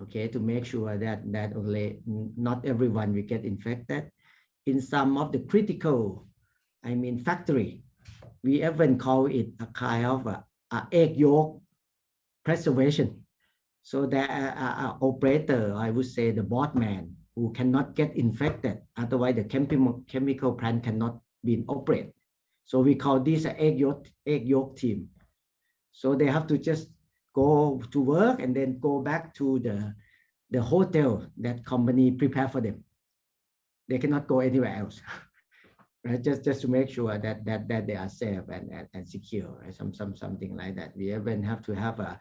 okay, to make sure that only not everyone will get infected. In some of the critical, factory, we even call it a kind of egg yolk preservation. So the operator, I would say the board man, who cannot get infected. Otherwise, the chemical plant cannot be operated. So we call this an egg yolk team. So they have to just go to work and then go back to the hotel that company prepare for them. They cannot go anywhere else. Right? Just to make sure that they are safe and secure, right? Something like that. We even have to have a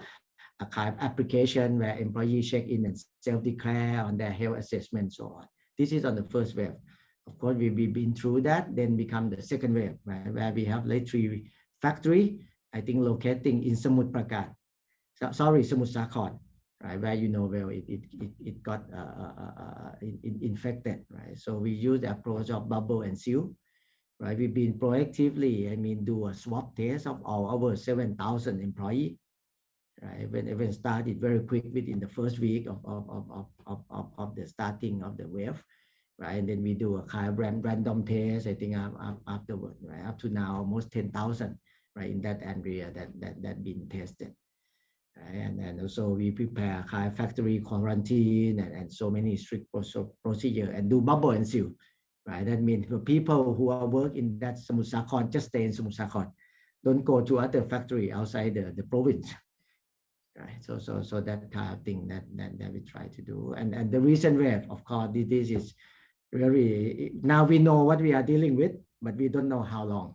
kind of application where employees check in and self-declare on their health assessment, so on. This is on the first wave. Of course, we've been through that, then become the second wave, right? Where we have like 3 factory, I think locating in Samut Prakan. Sorry, Samut Sakhon, right? Where well it got infected, right? So we use the approach of bubble and seal. Right, we've been proactively, do a swab test of all our 7,000 employees. Right, even started very quick within the first week of the starting of the wave, right? And then we do a kind of random test. I think afterward, right, up to now almost 10,000, right, in that area that been tested. Right? And also we prepare kind of factory quarantine and so many strict procedure and do bubble and seal. Right, that means the people who are work in that Samut Sakhon just stay in Samut Sakhon, don't go to other factory outside the province. Right, so that kind of thing that we try to do. And the recent wave, of course, this is really, now we know what we are dealing with, but we don't know how long.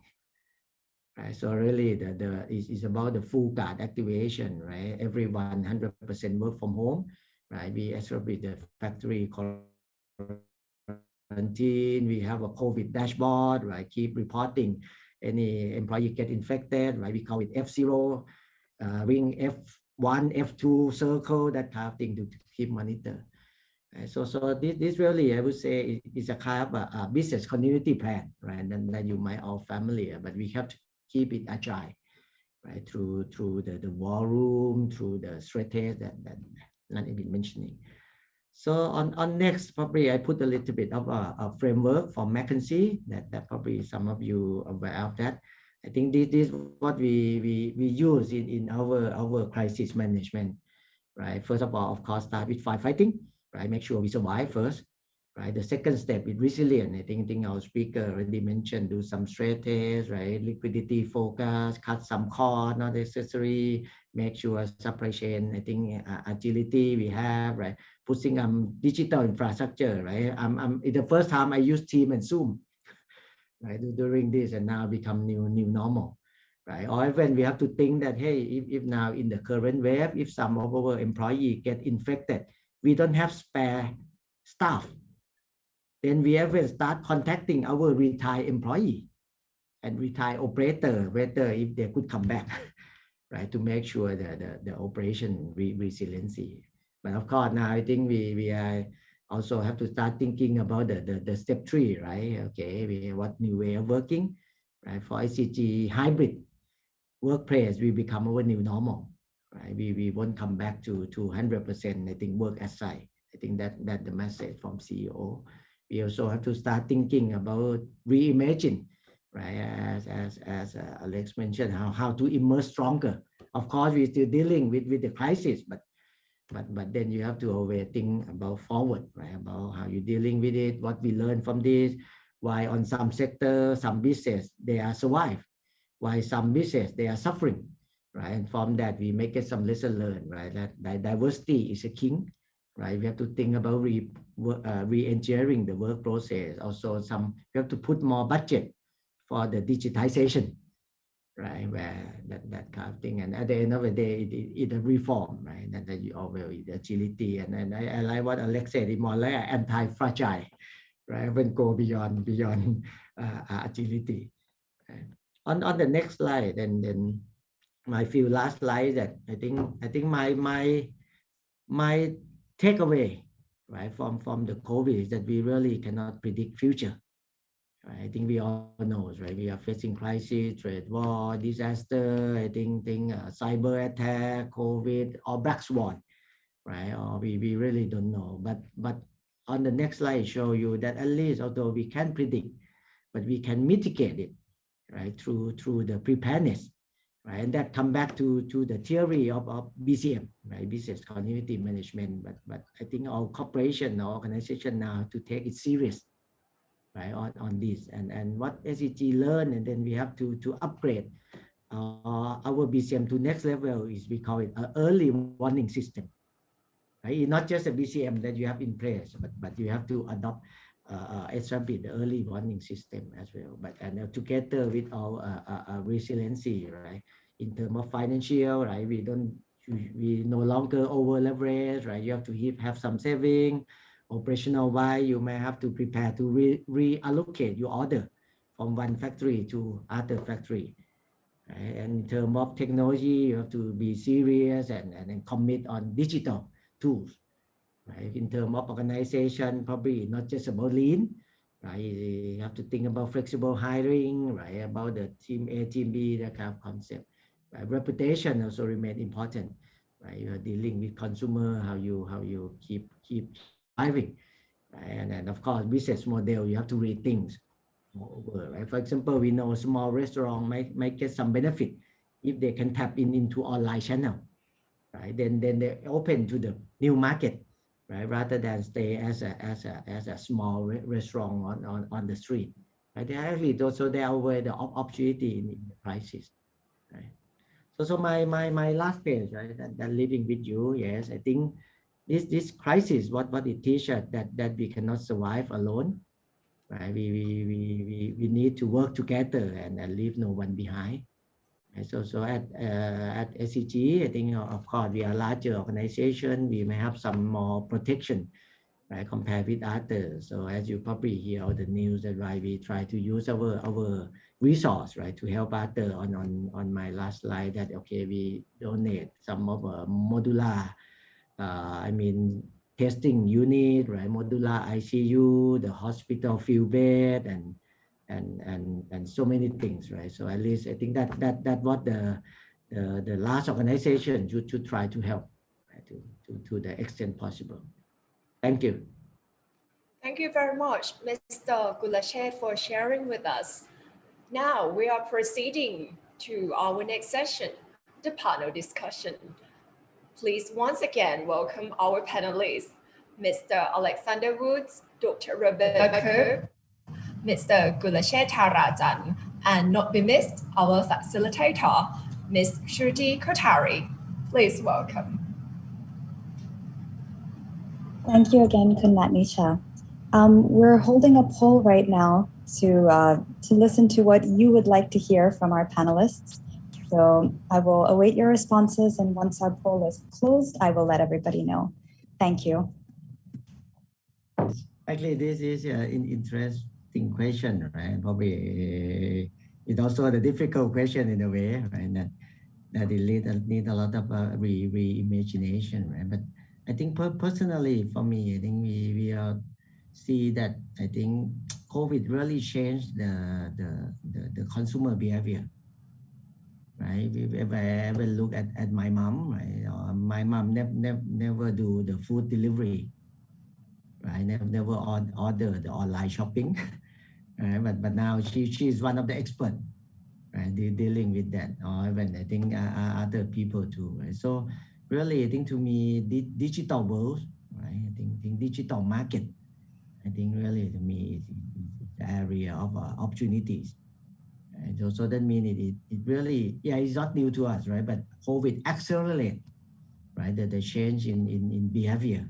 Right, so really it's about the full guard activation, right? Everyone 100% work from home, right? We establish the factory quarantine, we have a COVID dashboard, right? Keep reporting any employee get infected, right? We call it F0, ring F1, F2 circle, that kind of thing to keep monitor. So this really, I would say, is a kind of a business continuity plan, right? And that you might all familiar, but we have to keep it agile, right? Through the war room, through the stress test that I've been mentioning. So on next, probably I put a little bit of a framework for McKinsey that probably some of you are aware of that. I think this is what we use in our crisis management, right? First of all, of course, start with firefighting, right? Make sure we survive first, right? The second step is resilience. I think our speaker already mentioned, do some stress tests, right? Liquidity focus, cut some cost, not necessary, make sure supply chain, I think agility we have, right? Putting digital infrastructure, right? The first time I used Teams and Zoom, right? During this, and now become new normal, right? Or even we have to think that, hey, if now in the current wave, if some of our employees get infected, we don't have spare staff, then we have to start contacting our retired employee and retired operator, whether if they could come back, right, to make sure that the operation resiliency. But of course, now I think we are also have to start thinking about the step 3, right? Okay, what new way of working, right? For ICG hybrid workplace, we become our new normal, right? We won't come back to 100%, I think, work as site. I think that the message from CEO. We also have to start thinking about reimagine, right? As Alex mentioned, how to emerge stronger. Of course, we're still dealing with the crisis, but then you have to always think about forward, right? About how you're dealing with it, what we learn from this, why on some sector, some business, they are survive, why some business, they are suffering, right? And from that, we make it some lesson learned, right? That diversity is a king, right? We have to think about re-engineering the work process. Also, we have to put more budget for the digitization, right? Where that kind of thing. And at the end of the day, it's a reform, right? That you always agility. And I like what Alex said, it's more like anti-fragile, right? When go beyond agility. Right? On the next slide, and then my few last slides, that I think my takeaway, right, from the COVID is that we really cannot predict future. Right? I think we all know, right? We are facing crisis, trade war, disaster. I think cyber attack, COVID, or black swan, right? Or we really don't know. But on the next slide, show you that at least, although we can predict, but we can mitigate it, right? Through the preparedness, right? And that come back to the theory of BCM, right? Business Continuity Management. But I think our corporation, our organization now to take it serious, right, on this. And what SEG learned, and then we have to upgrade our BCM to next level is we call it an early warning system. Right? It's not just a BCM that you have in place, but you have to adopt establish the early warning system as well. But and together with our resiliency, right? In terms of financial, right? We no longer over leverage, right? You have to have some saving. Operational wise, you may have to prepare to reallocate your order from one factory to other factory. Right? And in terms of technology, you have to be serious and commit on digital tools. Right? In terms of organization, probably not just about lean, right? You have to think about flexible hiring, right? About the team A, team B, that kind of concept. Right? Reputation also remain important, right? You are dealing with consumer, how you keep driving, right? And of course, business model, you have to read things over, right? For example, we know a small restaurant might get some benefit if they can tap into online channel, right? Then they open to the new market, right? Rather than stay as a small restaurant on the street, right? They actually also they are aware the opportunity in the crisis, right? So my last page, right? That living with you, yes, I think this crisis, what it teaches that we cannot survive alone, right? We need to work together and leave no one behind. So at SCG, I think of course we are a larger organization. We may have some more protection, right, compared with others. So as you probably hear all the news, that why we try to use our resource, right, to help others. On my last slide, that okay, we donate some of modular, I mean testing unit, right, modular ICU, the hospital field bed, and so many things, right? So at least I think that what the last organization should try to help, right, to the extent possible. Thank you. Thank you very much, Mr. Gulachet, for sharing with us. Now we are proceeding to our next session, the panel discussion. Please once again welcome our panelists, Mr. Alexander Woods, Dr. Rebecca Kerr, Mr. Gulachet Tarajan, and not be missed, our facilitator, Ms. Shruti Kotari. Please welcome. Thank you again, Kunmat Nisha. We're holding a poll right now to listen to what you would like to hear from our panelists. So I will await your responses, and once our poll is closed, I will let everybody know. Thank you. Actually, this is an interesting question, right? Probably it's also a difficult question in a way, right? That it need a lot of reimagination, right? But I think personally, for me, I think we see that I think COVID really changed the consumer behavior. Right? If I ever look at my mom, right? My mom never do the food delivery, right? Never order the online shopping, right? But now she's one of the experts, right? Dealing with that, or even I think other people too, right? So really, I think to me, digital world, right? I think digital market, I think really to me is the area of opportunities. Right? So that means it really, yeah, it's not new to us, right? But COVID accelerate, right? The change in behavior,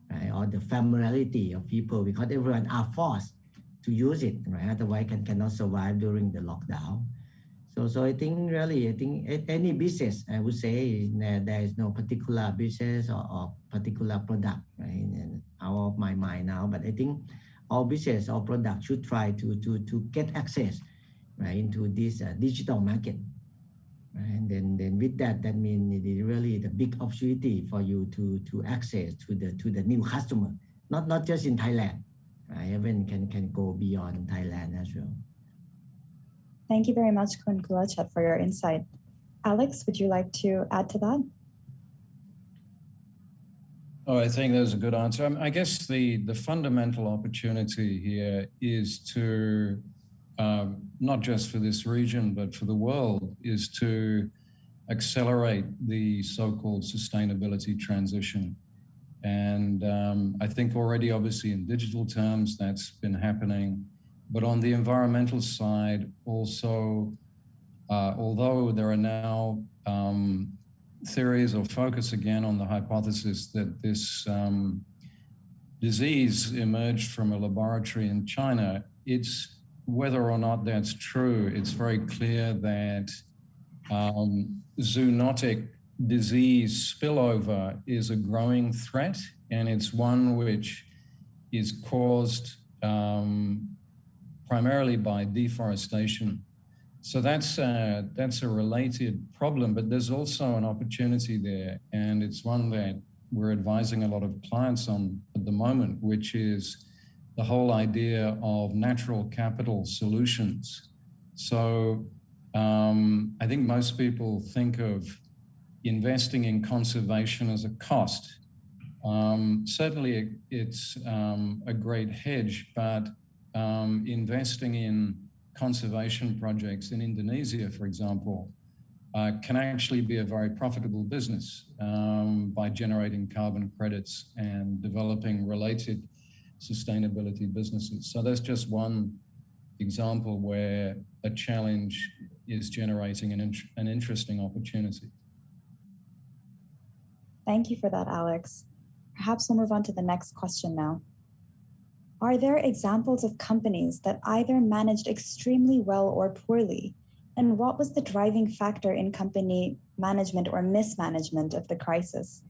right? Or the familiarity of people, because everyone are forced to use it, right? Otherwise cannot survive during the lockdown. So I think really, I think any business, I would say there is no particular business or particular product, right? And out of my mind now, but I think all business or product should try to get access, right, into this digital market, right? And then with that means it is really the big opportunity for you to access to the new customer, not just in Thailand, right? Even can go beyond Thailand as well. Thank you very much, Kun Kulachet, for your insight. Alex, would you like to add to that? Oh, I think that was a good answer. I guess the fundamental opportunity here is to not just for this region, but for the world, is to accelerate the so-called sustainability transition. And I think already, obviously, in digital terms, that's been happening. But on the environmental side, also, although there are now theories or focus again on the hypothesis that this disease emerged from a laboratory in China, it's whether or not that's true, it's very clear that zoonotic disease spillover is a growing threat, and it's one which is caused primarily by deforestation. So that's a related problem, but there's also an opportunity there, and it's one that we're advising a lot of clients on at the moment, which is the whole idea of natural capital solutions. So I think most people think of investing in conservation as a cost. Certainly it's a great hedge, but investing in conservation projects in Indonesia, for example, can actually be a very profitable business by generating carbon credits and developing related sustainability businesses. So that's just one example where a challenge is generating an interesting opportunity. Thank you for that, Alex. Perhaps we'll move on to the next question now. Are there examples of companies that either managed extremely well or poorly? And what was the driving factor in company management or mismanagement of the crisis?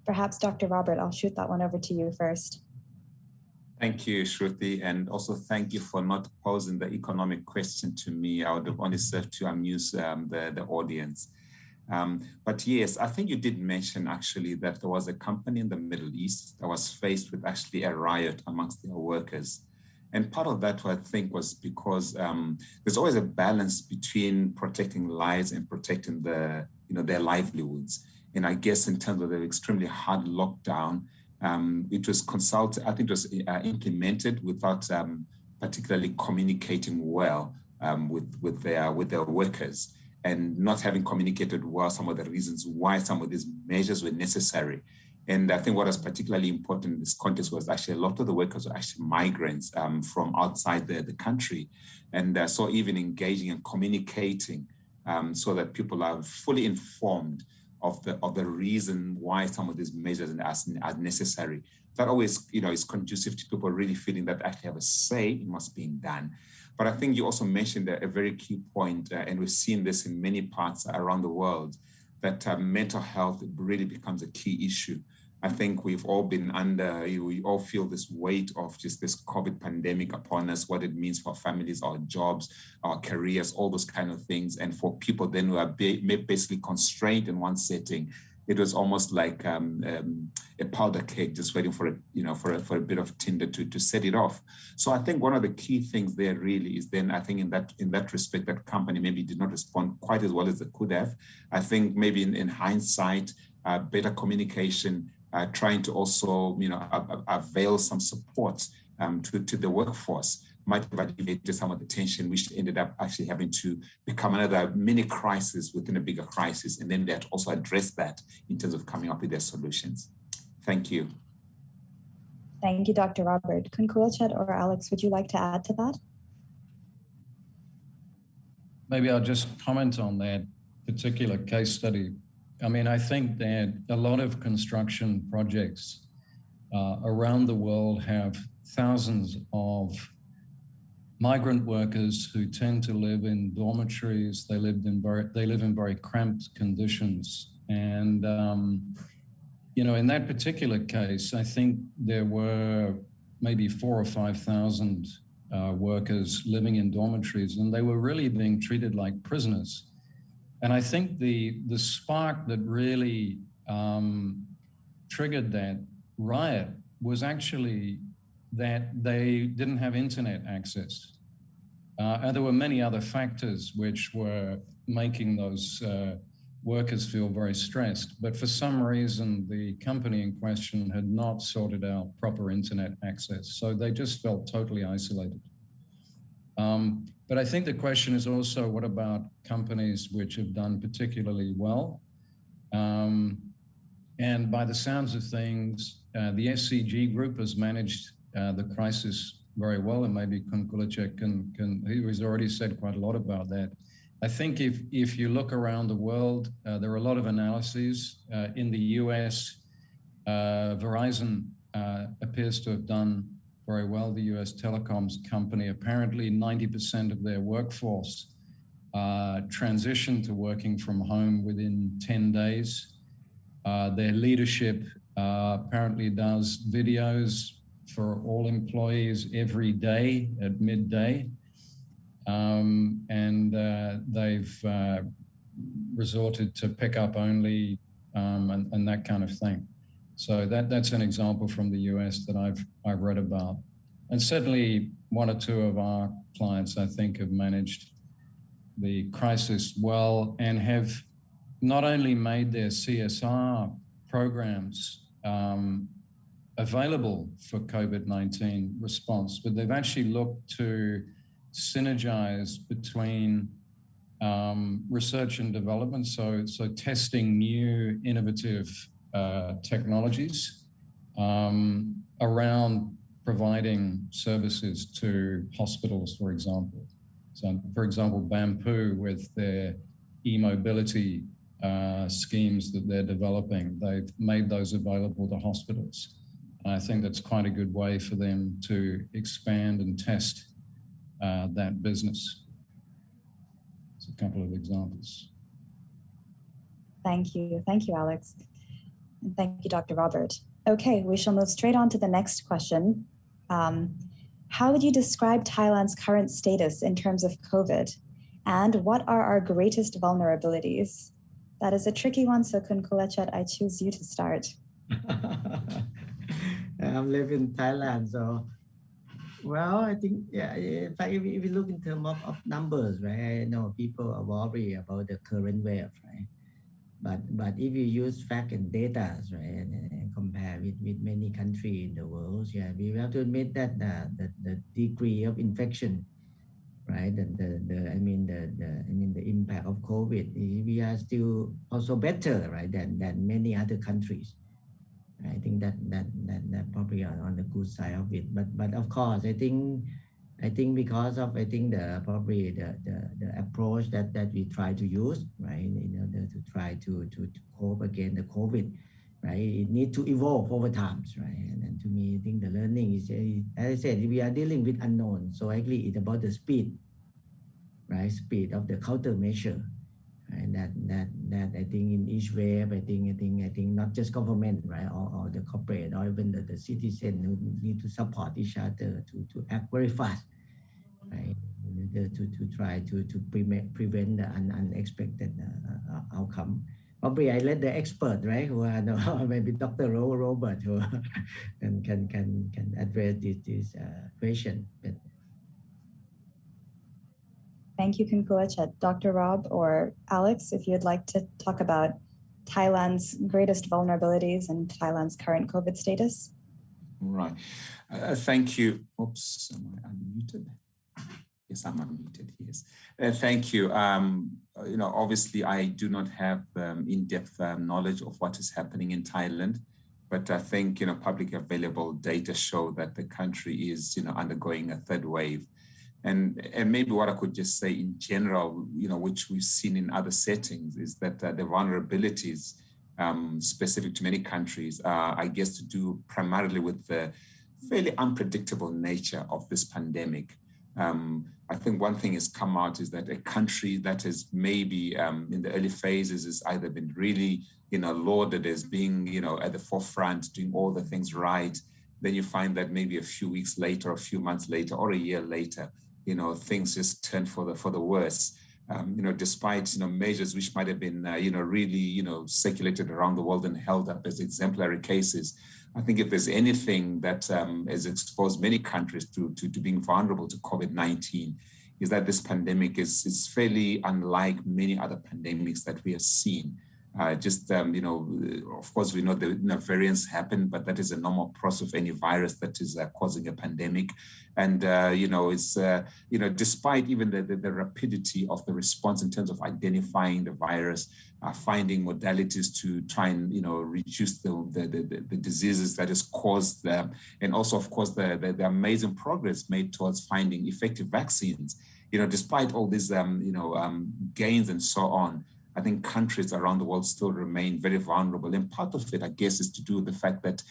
Perhaps Dr. Robert, I'll shoot that one over to you first. Thank you, Shruti, and also thank you for not posing the economic question to me. I would have only served to amuse the audience. But yes, I think you did mention actually that there was a company in the Middle East that was faced with actually a riot amongst their workers. And part of that, I think, was because there's always a balance between protecting lives and protecting their livelihoods. And I guess in terms of the extremely hard lockdown, it was implemented without particularly communicating well with their workers, and not having communicated well some of the reasons why some of these measures were necessary. And I think what was particularly important in this context was actually a lot of the workers were actually migrants from outside the country. And so even engaging and communicating so that people are fully informed of the reason why some of these measures are necessary. That always, is conducive to people really feeling that actually have a say in what's being done. But I think you also mentioned a very key point, and we've seen this in many parts around the world, that mental health really becomes a key issue. I think we've all been we all feel this weight of just this COVID pandemic upon us, what it means for families, our jobs, our careers, all those kind of things. And for people then who are basically constrained in one setting, it was almost like a powder keg, just waiting for a bit of tinder to set it off. So I think one of the key things there really is then, I think in that respect, that company maybe did not respond quite as well as they could have. I think maybe in hindsight, better communication, trying to also avail some support to the workforce might have alleviated some of the tension, which ended up actually having to become another mini crisis within a bigger crisis. And then they had to also address that in terms of coming up with their solutions. Thank you. Thank you, Dr. Robert. Kunkulchat or Alex, would you like to add to that? Maybe I'll just comment on that particular case study. I mean, I think that a lot of construction projects around the world have thousands of migrant workers who tend to live in dormitories. They live in very cramped conditions. And, in that particular case, I think there were maybe 4,000 or 5,000 workers living in dormitories, and they were really being treated like prisoners. And I think the spark that really triggered that riot was actually that they didn't have internet access. And there were many other factors which were making those workers feel very stressed. But for some reason, the company in question had not sorted out proper internet access. So they just felt totally isolated. But I think the question is also, what about companies which have done particularly well? And by the sounds of things, the SCG group has managed the crisis very well, and maybe Kun Kulacek he has already said quite a lot about that. I think if you look around the world, there are a lot of analyses. In the US, Verizon appears to have done very well, the US telecoms company. Apparently 90% of their workforce transitioned to working from home within 10 days. Their leadership apparently does videos for all employees every day at midday. And they've resorted to pick up only and that kind of thing. So that's an example from the US that I've read about. And certainly one or two of our clients, I think, have managed the crisis well and have not only made their CSR programs available for COVID-19 response, but they've actually looked to synergize between research and development, so testing new innovative technologies around providing services to hospitals, for example. So, for example, Bamboo with their e-mobility schemes that they're developing, they've made those available to hospitals. And I think that's quite a good way for them to expand and test that business. It's a couple of examples. Thank you, Alex. And thank you, Dr. Robert. Okay, we shall move straight on to the next question. How would you describe Thailand's current status in terms of COVID? And what are our greatest vulnerabilities? That is a tricky one, so Kun Kulachet, I choose you to start. I'm living in Thailand, so, well, I think, yeah, in fact, if you look in terms of numbers, right, I know people are worried about the current wave, right? But if you use fact and data, right, and compare with many countries in the world, yeah, we have to admit that the degree of infection, right, the impact of COVID, we are still also better, right, than many other countries. I think that probably on the good side of it. But of course, I think because of probably the approach that we try to use, right, in order to try to cope against the COVID, right, it needs to evolve over time, right. And to me, I think the learning is, as I said, we are dealing with unknown. So actually, it's about the speed, right, speed of the countermeasure. And that I think in each wave, I think not just government, right, or the corporate, or even the citizen who need to support each other to act very fast, right, to try to prevent the unexpected outcome. Probably I let the expert, right, who are maybe Dr. Robert, who can address this question. But Thank you, Kun Kulachet. Dr. Rob or Alex, if you'd like to talk about Thailand's greatest vulnerabilities and Thailand's current COVID status. Right. Thank you. Oops, am I unmuted? Yes, I'm unmuted, yes. Thank you. Obviously, I do not have in-depth knowledge of what is happening in Thailand, but I think, public available data show that the country is, undergoing a third wave. And maybe what I could just say in general, which we've seen in other settings, is that the vulnerabilities specific to many countries are, I guess, to do primarily with the fairly unpredictable nature of this pandemic. I think one thing has come out is that a country that is maybe in the early phases has either been really, lauded as being, at the forefront, doing all the things right. Then you find that maybe a few weeks later, a few months later, or a year later, things just turn for the worse. Despite, measures which might have been, really, circulated around the world and held up as exemplary cases. I think if there's anything that has exposed many countries to being vulnerable to COVID-19, is that this pandemic is fairly unlike many other pandemics that we have seen. Of course, we know the variants happen, but that is a normal process of any virus that is causing a pandemic. And, despite even the rapidity of the response in terms of identifying the virus, finding modalities to try and, reduce the diseases that is caused them. And also, of course, the amazing progress made towards finding effective vaccines. Despite all these, gains and so on, I think countries around the world still remain very vulnerable. And part of it, I guess, is to do with the fact that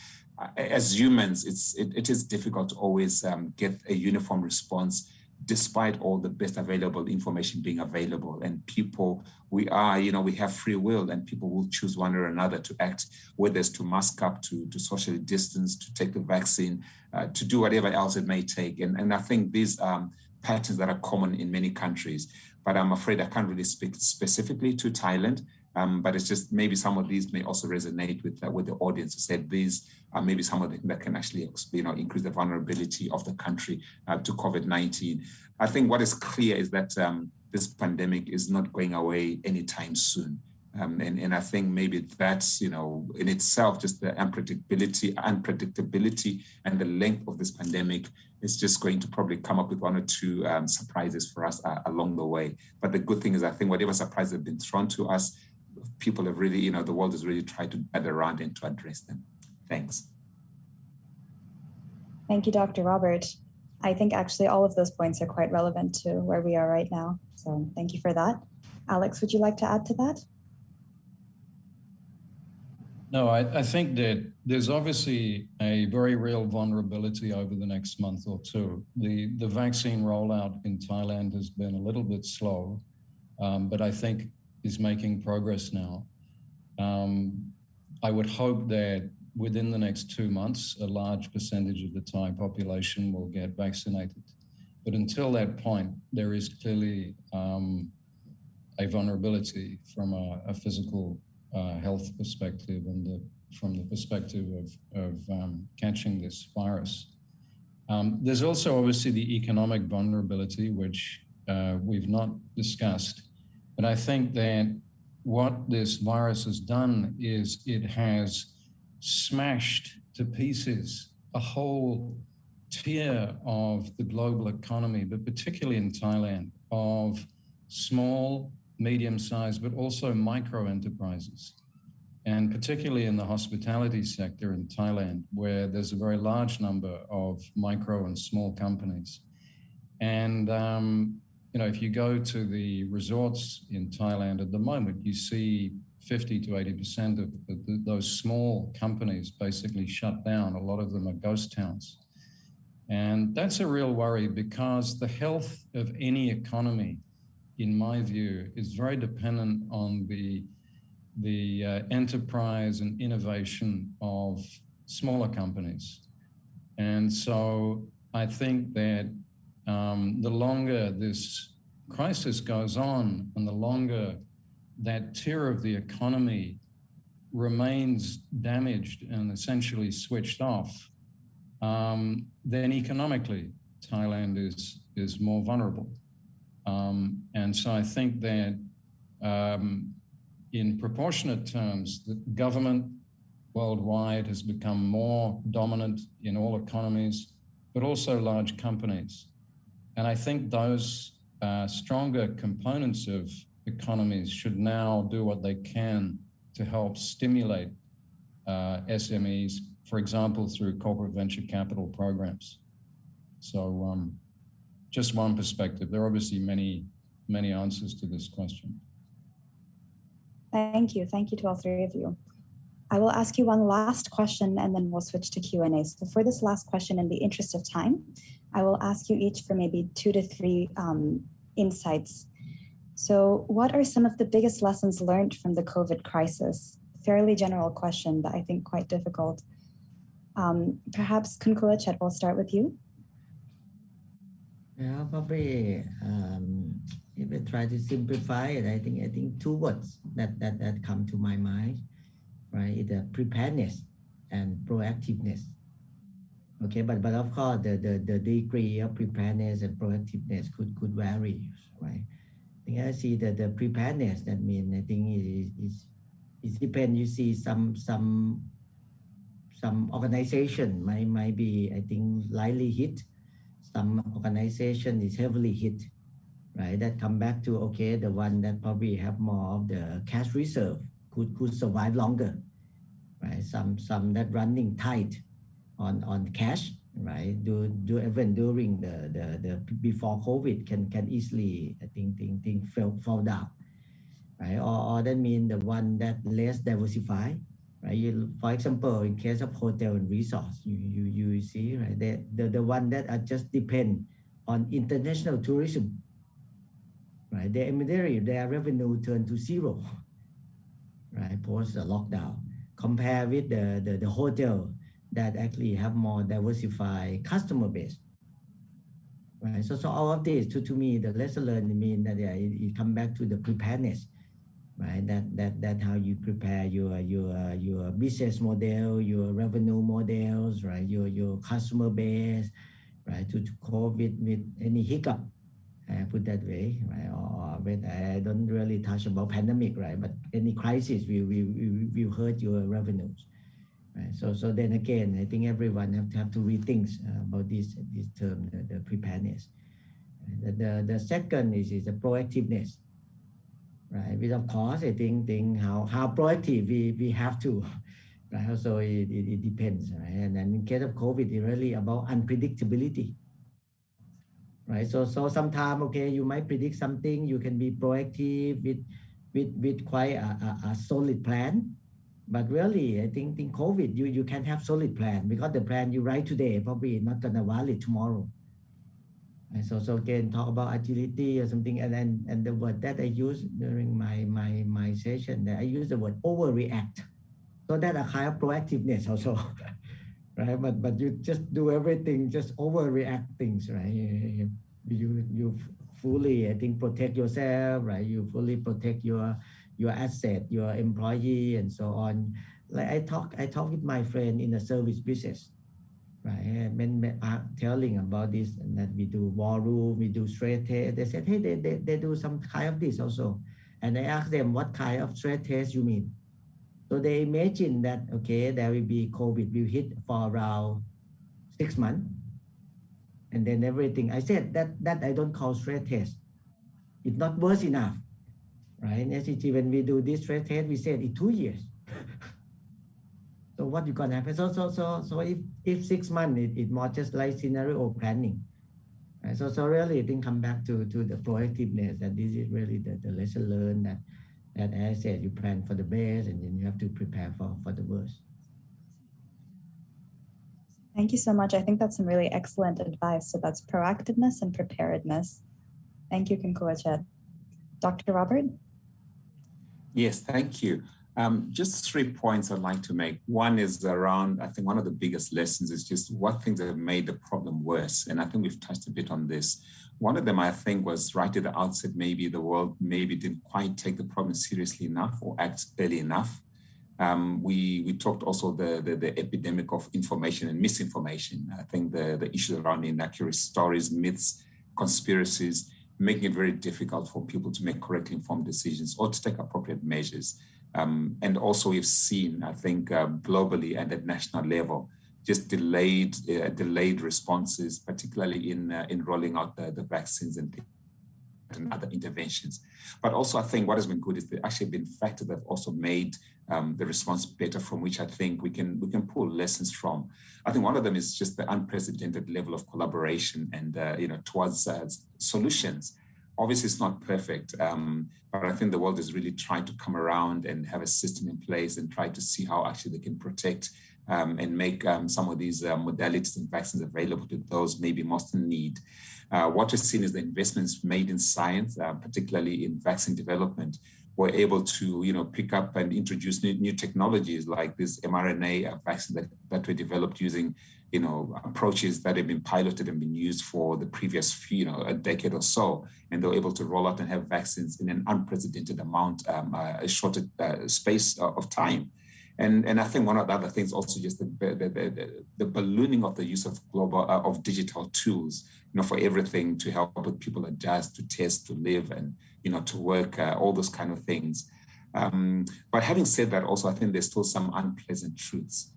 as humans, it is difficult to always get a uniform response, despite all the best available information being available. And people, we have free will, and people will choose one or another to act, whether it's to mask up, to socially distance, to take the vaccine, to do whatever else it may take. And I think these patterns that are common in many countries, but I'm afraid I can't really speak specifically to Thailand. But it's just maybe some of these may also resonate with the audience. Said these are maybe some of them that can actually increase the vulnerability of the country to COVID-19. I think what is clear is that this pandemic is not going away anytime soon. And I think maybe that's, in itself, just the unpredictability and the length of this pandemic is just going to probably come up with one or two surprises for us along the way. But the good thing is, I think whatever surprises have been thrown to us, people have really, the world has really tried to gather around and to address them. Thanks. Thank you, Dr. Robert. I think actually all of those points are quite relevant to where we are right now. So thank you for that. Alex, would you like to add to that? No, I think that there's obviously a very real vulnerability over the next month or two. The vaccine rollout in Thailand has been a little bit slow, but I think is making progress now. I would hope that within the next 2 months, a large percentage of the Thai population will get vaccinated. But until that point, there is clearly a vulnerability from a physical health perspective and from the perspective of catching this virus. There's also obviously the economic vulnerability, which we've not discussed. But I think that what this virus has done is it has smashed to pieces a whole tier of the global economy, but particularly in Thailand, of small, medium-sized, but also micro enterprises. And particularly in the hospitality sector in Thailand, where there's a very large number of micro and small companies. And if you go to the resorts in Thailand at the moment, you see 50 to 80% of those small companies basically shut down. A lot of them are ghost towns. And that's a real worry, because the health of any economy, in my view, is very dependent on the enterprise and innovation of smaller companies. And so I think that the longer this crisis goes on and the longer that tier of the economy remains damaged and essentially switched off, then economically, Thailand is more vulnerable. And so I think that in proportionate terms, the government worldwide has become more dominant in all economies, but also large companies. And I think those stronger components of economies should now do what they can to help stimulate SMEs, for example, through corporate venture capital programs. So just one perspective. There are obviously many, many answers to this question. Thank you. Thank you to all three of you. I will ask you one last question and then we'll switch to Q&A. So for this last question, in the interest of time, I will ask you each for maybe 2 to 3 insights. So what are some of the biggest lessons learned from the COVID crisis? Fairly general question, but I think quite difficult. Perhaps Kunkulachet, we'll start with you. Yeah, probably if I try to simplify it, I think 2 words that come to my mind, right? The preparedness and proactiveness. Okay, but of course the degree of preparedness and proactiveness could vary, right? I think I see that the preparedness, that means I think it depends. You see some organization might be, I think, lightly hit. Some organization is heavily hit, right? That come back to, okay, the one that probably have more of the cash reserve could survive longer, right? Some that running tight on cash, right? Do even during the before COVID can easily, I think fall down, right? Or that mean the one that less diversified, right? For example, in case of hotel and resorts, you see, right? The one that are just depend on international tourism, right? Immediately their revenue turn to zero, right? Post the lockdown. Compare with the hotel that actually have more diversified customer base, right? So all of this, to me, the lesson learned mean that it come back to the preparedness, right? That how you prepare your business model, your revenue models, right? Your customer base, right? To cope with any hiccup. Put that way, right? Or when I don't really touch about pandemic, right? But any crisis will hurt your revenues, right? So then again, I think everyone have to rethink about this term, the preparedness. The second is the proactiveness, right? Which of course I think how proactive we have to, right? So it depends, right? And in case of COVID, it's really about unpredictability. Right, so sometimes, okay, you might predict something, you can be proactive with quite a solid plan, but really I think in COVID you can have solid plan because the plan you write today probably not gonna valid tomorrow. And so again, talk about agility or something, and the word that I use during my session, that I use the word overreact, so that a kind of proactiveness also. Right, but you just do everything, just overreact things, right? You fully, I think, protect yourself, right? You fully protect your asset, your employee, and so on. Like I talk with my friend in the service business, right? When telling about this, and that we do war room, we do stress test. They said, hey, they do some kind of this also, and I asked them, what kind of stress test you mean? So they imagine that, okay, there will be COVID will hit for around 6 months. And then everything. I said that I don't call stress test. It's not worse enough, right? In SCG, when we do this stress test, we said in 2 years. So what you gonna happen? So if 6 months, it's more just like scenario planning. Right? So really, I think come back to the proactiveness, that this is really the lesson learned, that as I said, you plan for the best and then you have to prepare for the worst. Thank you so much. I think that's some really excellent advice. So that's proactiveness and preparedness. Thank you, Kunkuwachet. Dr. Robert? Yes, thank you. Just 3 points I'd like to make. One is around, I think one of the biggest lessons is just what things have made the problem worse. And I think we've touched a bit on this. One of them, I think, was right at the outset, maybe the world maybe didn't quite take the problem seriously enough or act early enough. We talked also the epidemic of information and misinformation. I think the issues around inaccurate stories, myths, conspiracies, making it very difficult for people to make correctly informed decisions or to take appropriate measures. And also we've seen, I think, globally and at national level, just delayed responses, particularly in rolling out the vaccines and other interventions. But also I think what has been good is there actually been factors that have also made the response better, from which I think we can pull lessons from. I think one of them is just the unprecedented level of collaboration and towards solutions. Obviously, it's not perfect, but I think the world is really trying to come around and have a system in place and try to see how actually they can protect and make some of these modalities and vaccines available to those maybe most in need. What we've seen is the investments made in science, particularly in vaccine development, were able to pick up and introduce new technologies like this mRNA vaccine that were developed using approaches that have been piloted and been used for the previous a decade or so, and they were able to roll out and have vaccines in an unprecedented amount, a shorter space of time. And I think one of the other things also just the ballooning of the use of of digital tools, for everything, to help with people adjust, to test, to live, and to work, all those kind of things. But having said that, also, I think there's still some unpleasant truths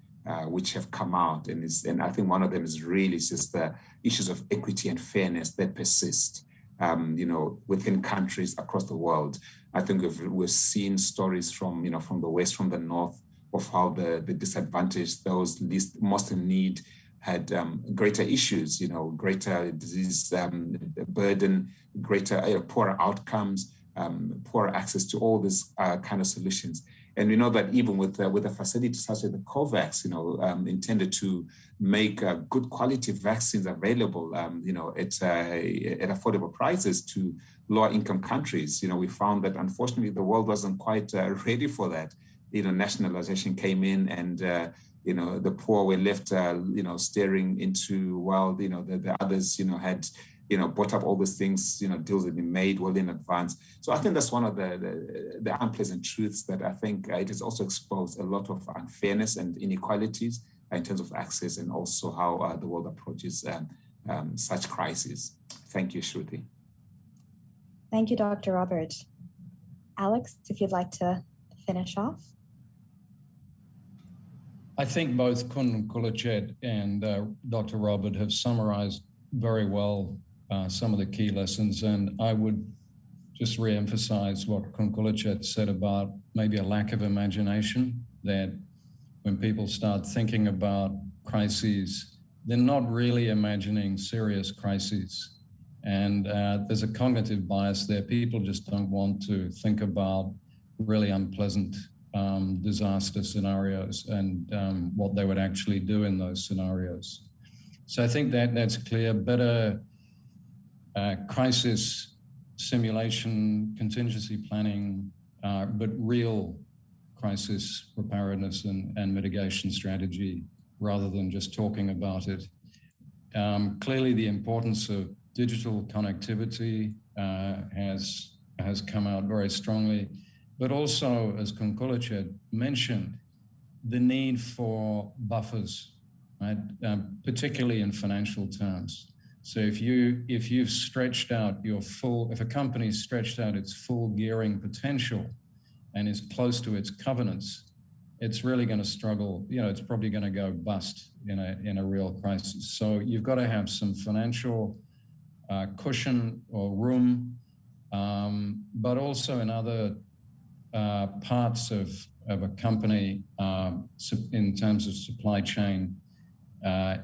which have come out. And I think one of them is really just the issues of equity and fairness that persist, within countries across the world. I think we've seen stories from the West, from the North, of how the disadvantaged, those most in need, had greater issues, greater disease burden, greater poorer outcomes, poorer access to all these kind of solutions. And we know that even with a facility such as the COVAX, intended to make good quality vaccines available, at affordable prices to lower income countries, we found that unfortunately the world wasn't quite ready for that. Nationalization came in, and the poor were left, staring into, the others, had brought up all these things, deals had been made well in advance. So I think that's one of the unpleasant truths, that I think it has also exposed a lot of unfairness and inequalities in terms of access, and also how the world approaches such crises. Thank you, Shruti. Thank you, Dr. Robert. Alex, if you'd like to finish off. I think both Kun Kulachet and Dr. Robert have summarized very well some of the key lessons, and I would just re-emphasize what Kun Kulachet said about maybe a lack of imagination, that when people start thinking about crises, they're not really imagining serious crises. And there's a cognitive bias there. People just don't want to think about really unpleasant disaster scenarios and what they would actually do in those scenarios. So I think that's clear. Better crisis simulation, contingency planning, but real crisis preparedness and mitigation strategy, rather than just talking about it. Clearly, the importance of digital connectivity has come out very strongly, but also, as Kun Kulachet mentioned, the need for buffers, right? Particularly in financial terms. So if you've stretched out if a company's stretched out its full gearing potential and is close to its covenants, it's really going to struggle. It's probably going to go bust in a real crisis. So you've got to have some financial cushion or room, but also in other parts of a company, in terms of supply chain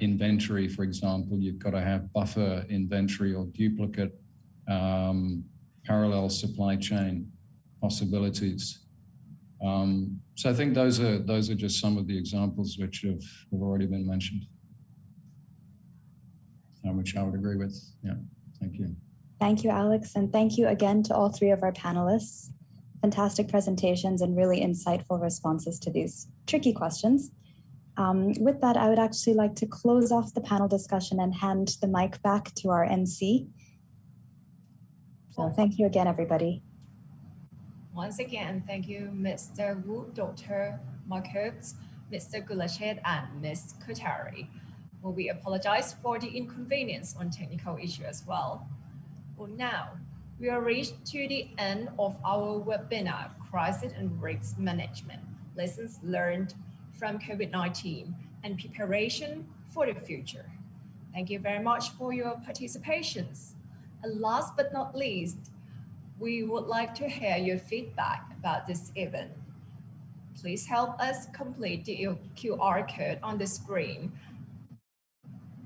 inventory, for example, you've got to have buffer inventory or duplicate parallel supply chain possibilities. So I think those are just some of the examples which have already been mentioned, which I would agree with. Yeah, thank you. Thank you, Alex, and thank you again to all three of our panelists. Fantastic presentations and really insightful responses to these tricky questions. With that, I would actually like to close off the panel discussion and hand the mic back to our MC. So thank you again, everybody. Once again, thank you, Mr. Wu, Dr. Markowitz, Mr. Kulachet, and Ms. Kutari. Well, we apologize for the inconvenience on technical issue as well. Well, now, we are reached to the end of our webinar, Crisis and Risk Management, Lessons Learned from COVID-19 and Preparation for the Future. Thank you very much for your participations. And last but not least, we would like to hear your feedback about this event. Please help us complete the QR code on the screen.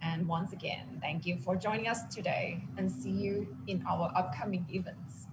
And once again, thank you for joining us today, and see you in our upcoming events.